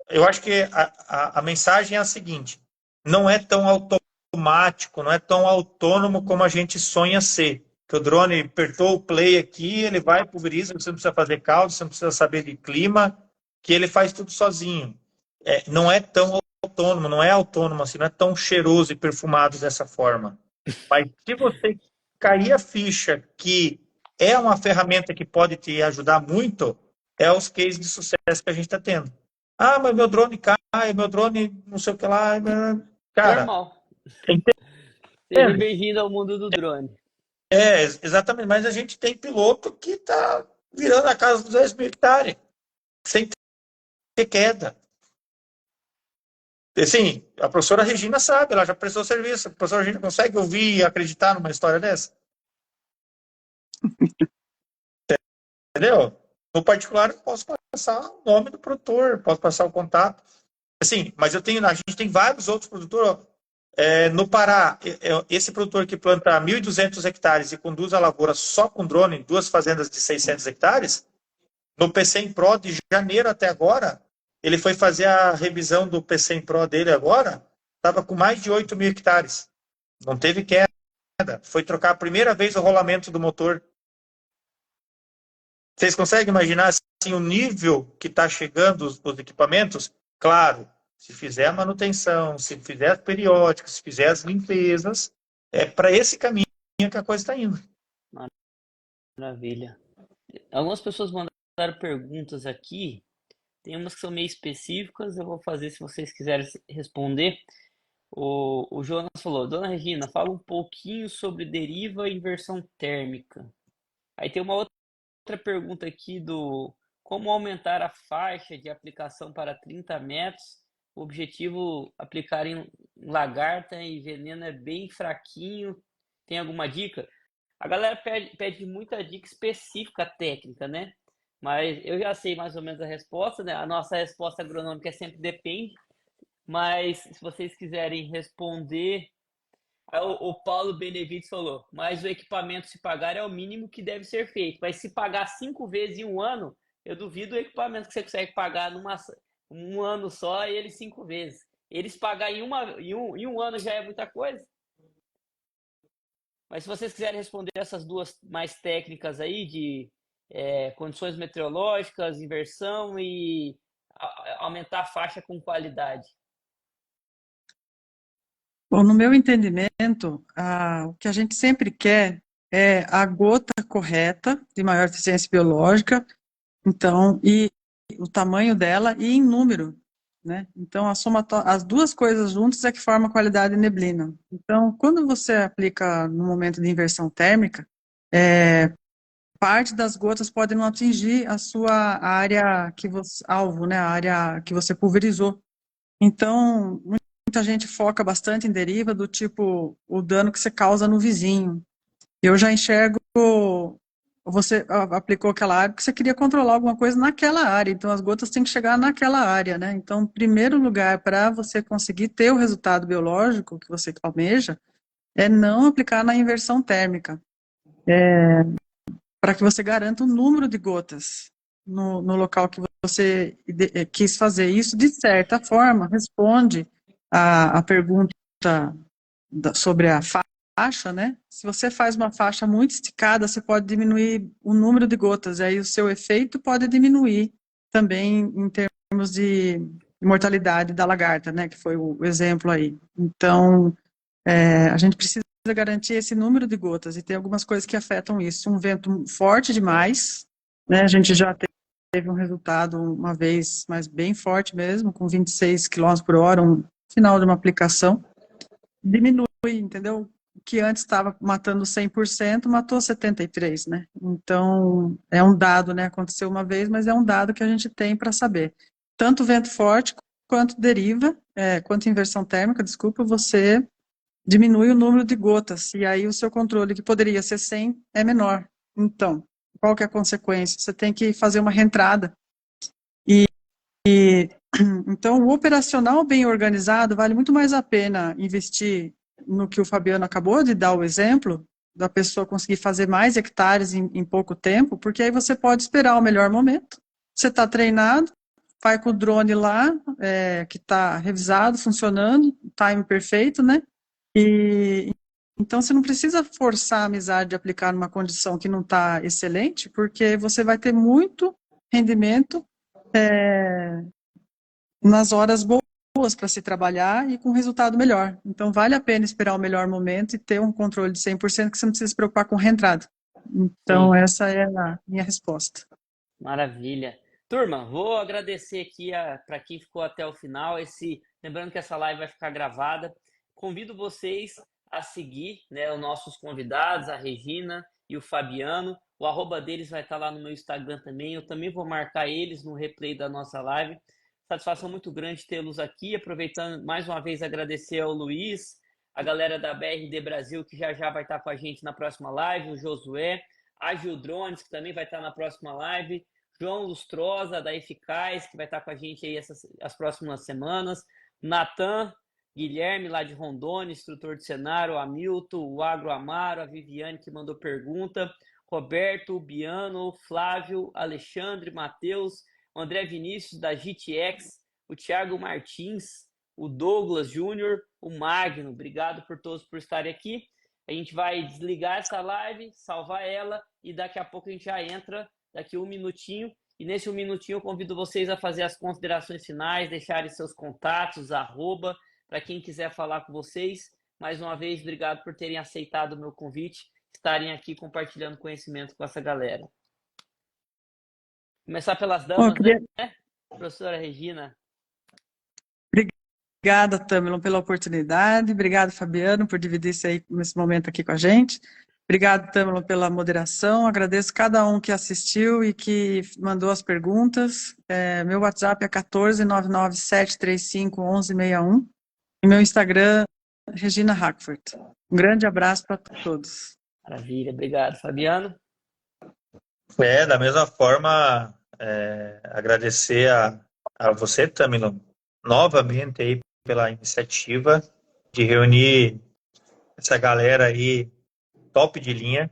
eu acho que a mensagem é a seguinte: não é tão automático, não é tão autônomo como a gente sonha ser. Que o drone apertou o play aqui, ele vai, pulveriza, você não precisa fazer cálculo, você não precisa saber de clima, que ele faz tudo sozinho. Não é tão autônomo, não é autônomo assim, não é tão cheiroso e perfumado dessa forma. Mas se você cair a ficha que é uma ferramenta que pode te ajudar muito, é os cases de sucesso que a gente está tendo. Ah, mas meu drone cai, meu drone não sei o que lá. Cara, Normal. Seja entende? bem-vindo ao mundo do drone. Exatamente. Mas a gente tem piloto que está virando a casa dos 10 mil hectares, sem ter queda. Assim, a professora Regina sabe, ela já prestou serviço. A professora Regina consegue ouvir e acreditar numa história dessa? Entendeu? No particular, eu posso passar o nome do produtor, posso passar o contato. Assim, mas a gente tem vários outros produtores. No Pará, esse produtor que planta 1.200 hectares e conduz a lavoura só com drone em 2 fazendas de 600 hectares, no PCM Pro de janeiro até agora, ele foi fazer a revisão do PCM Pro dele agora, estava com mais de 8 mil hectares. Não teve queda. Foi trocar a primeira vez o rolamento do motor. Vocês conseguem imaginar assim, o nível que está chegando os equipamentos? Claro, se fizer a manutenção, se fizer as periódicas, se fizer as limpezas, é para esse caminho que a coisa está indo. Maravilha. Algumas pessoas mandaram perguntas aqui. Tem umas que são meio específicas, eu vou fazer se vocês quiserem responder. O Jonas falou: Dona Regina, fala um pouquinho sobre deriva e inversão térmica. Aí tem uma outra pergunta aqui do como aumentar a faixa de aplicação para 30 metros. O objetivo aplicar em lagarta e veneno é bem fraquinho. Tem alguma dica? A galera pede muita dica específica técnica, né? Mas eu já sei mais ou menos a resposta, né? A nossa resposta agronômica é sempre depende. Mas se vocês quiserem responder, o Paulo Benevides falou, mas o equipamento se pagar é o mínimo que deve ser feito. Mas se pagar 5 vezes em um ano, eu duvido o equipamento que você consegue pagar um ano só e ele 5 vezes. Eles pagar em um ano já é muita coisa. Mas se vocês quiserem responder essas duas mais técnicas aí de condições meteorológicas, inversão e aumentar a faixa com qualidade. Bom, no meu entendimento, o que a gente sempre quer é a gota correta, de maior eficiência biológica, então, e o tamanho dela e em número, né? Então, as duas coisas juntas é que forma a qualidade de neblina. Então, quando você aplica no momento de inversão térmica, parte das gotas pode não atingir a sua área alvo, né? A área que você pulverizou. Então, muita gente foca bastante em deriva do tipo o dano que você causa no vizinho. Eu já enxergo, você aplicou aquela área porque você queria controlar alguma coisa naquela área, então as gotas têm que chegar naquela área, né? Então, primeiro lugar para você conseguir ter o resultado biológico que você almeja é não aplicar na inversão térmica, para que você garanta o número de gotas no local que você quis fazer. Isso, de certa forma, responde a pergunta sobre a faixa, né? Se você faz uma faixa muito esticada, você pode diminuir o número de gotas, aí o seu efeito pode diminuir também em termos de mortalidade da lagarta, né, que foi o exemplo aí. Então, a gente precisa garantir esse número de gotas, e tem algumas coisas que afetam isso. Um vento forte demais, né, a gente já teve um resultado uma vez, mas bem forte mesmo, com 26 km por hora, um final de uma aplicação, diminui, entendeu? O que antes estava matando 100%, matou 73%, né? Então, é um dado, né? Aconteceu uma vez, mas é um dado que a gente tem para saber. Tanto vento forte quanto deriva, quanto inversão térmica, desculpa, você diminui o número de gotas, e aí o seu controle, que poderia ser 100, é menor. Então, qual que é a consequência? Você tem que fazer uma reentrada. Então, o operacional bem organizado vale muito mais a pena investir no que o Fabiano acabou de dar o exemplo, da pessoa conseguir fazer mais hectares em pouco tempo, porque aí você pode esperar o melhor momento. Você está treinado, vai com o drone lá, que está revisado, funcionando, time perfeito, né? E então você não precisa forçar a amizade de aplicar numa condição que não está excelente, porque você vai ter muito rendimento nas horas boas para se trabalhar e com resultado melhor. Então, vale a pena esperar o melhor momento e ter um controle de 100% que você não precisa se preocupar com reentrada. Então, Sim. essa é a minha resposta. Maravilha. Turma, vou agradecer aqui para quem ficou até o final. Lembrando que essa live vai ficar gravada. Convido vocês a seguir, né, os nossos convidados, a Regina e o Fabiano. O arroba deles vai estar lá no meu Instagram também. Eu também vou marcar eles no replay da nossa live. Satisfação muito grande tê-los aqui. Aproveitando mais uma vez agradecer ao Luiz, a galera da BRD Brasil, que já vai estar com a gente na próxima live, o Josué, a Gil Drones, que também vai estar na próxima live, João Lustrosa, da Eficaz, que vai estar com a gente aí as próximas semanas, Natan, Guilherme, lá de Rondônia, instrutor de cenário, o Hamilton, o Agro Amaro, a Viviane, que mandou pergunta, Roberto, o Biano, Flávio, Alexandre, Matheus, o André Vinícius, da GTX, o Thiago Martins, o Douglas Júnior, o Magno. Obrigado por todos por estarem aqui. A gente vai desligar essa live, salvar ela, e daqui a pouco a gente já entra, daqui um minutinho. E nesse um minutinho eu convido vocês a fazer as considerações finais, deixarem seus contatos, arroba, para quem quiser falar com vocês. Mais uma vez, obrigado por terem aceitado o meu convite, estarem aqui compartilhando conhecimento com essa galera. Começar pelas damas, né? Professora Regina. Obrigada, Tamilon, pela oportunidade. Obrigado, Fabiano, por dividir isso aí nesse momento aqui com a gente. Obrigado, Tamilon, pela moderação. Agradeço cada um que assistiu e que mandou as perguntas. Meu WhatsApp é 14997351161 e meu Instagram, Regina Hackford. Um grande abraço para todos. Maravilha, obrigado. Fabiano? Da mesma forma, agradecer a você, Tamilon, novamente aí pela iniciativa de reunir essa galera aí top de linha.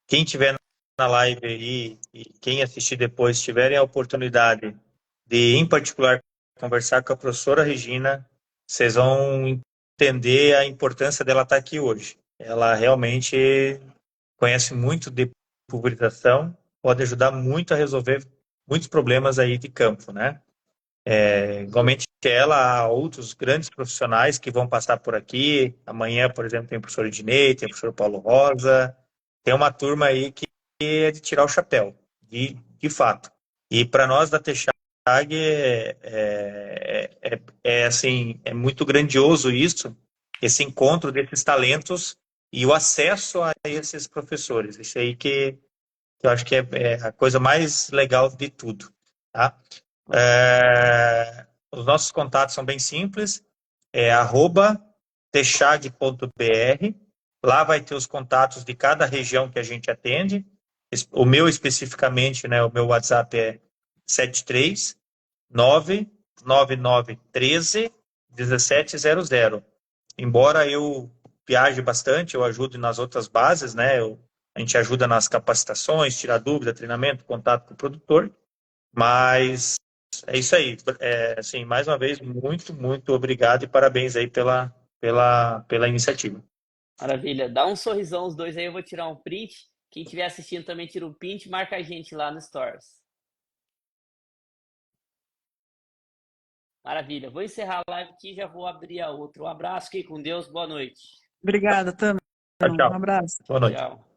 Quem tiver na live aí e quem assistir depois tiverem a oportunidade de, em particular, conversar com a professora Regina, vocês vão entender a importância dela estar aqui hoje. Ela realmente conhece muito de pulverização, pode ajudar muito a resolver muitos problemas aí de campo, né? Igualmente ela, há outros grandes profissionais que vão passar por aqui. Amanhã, por exemplo, tem o professor Ednei, tem o professor Paulo Rosa, tem uma turma aí que é de tirar o chapéu, de fato. E para nós da Texag assim, é muito grandioso isso, esse encontro desses talentos e o acesso a esses professores. Isso aí que eu acho que é a coisa mais legal de tudo, tá? Os nossos contatos são bem simples, @texag.br. Lá vai ter os contatos de cada região que a gente atende. O meu especificamente, né, o meu WhatsApp é 73999131700. Embora eu viaje bastante, eu ajudo nas outras bases, né? A gente ajuda nas capacitações, tirar dúvida, treinamento, contato com o produtor. Mas é isso aí. Assim, mais uma vez, muito, muito obrigado e parabéns aí pela iniciativa. Maravilha. Dá um sorrisão os dois aí, eu vou tirar um print. Quem estiver assistindo também tira um print e marca a gente lá no Stories. Maravilha. Vou encerrar a live aqui e já vou abrir a outra. Um abraço, fique com Deus, boa noite. Obrigada, também. Tchau, Um tchau. abraço. Boa noite. Tchau.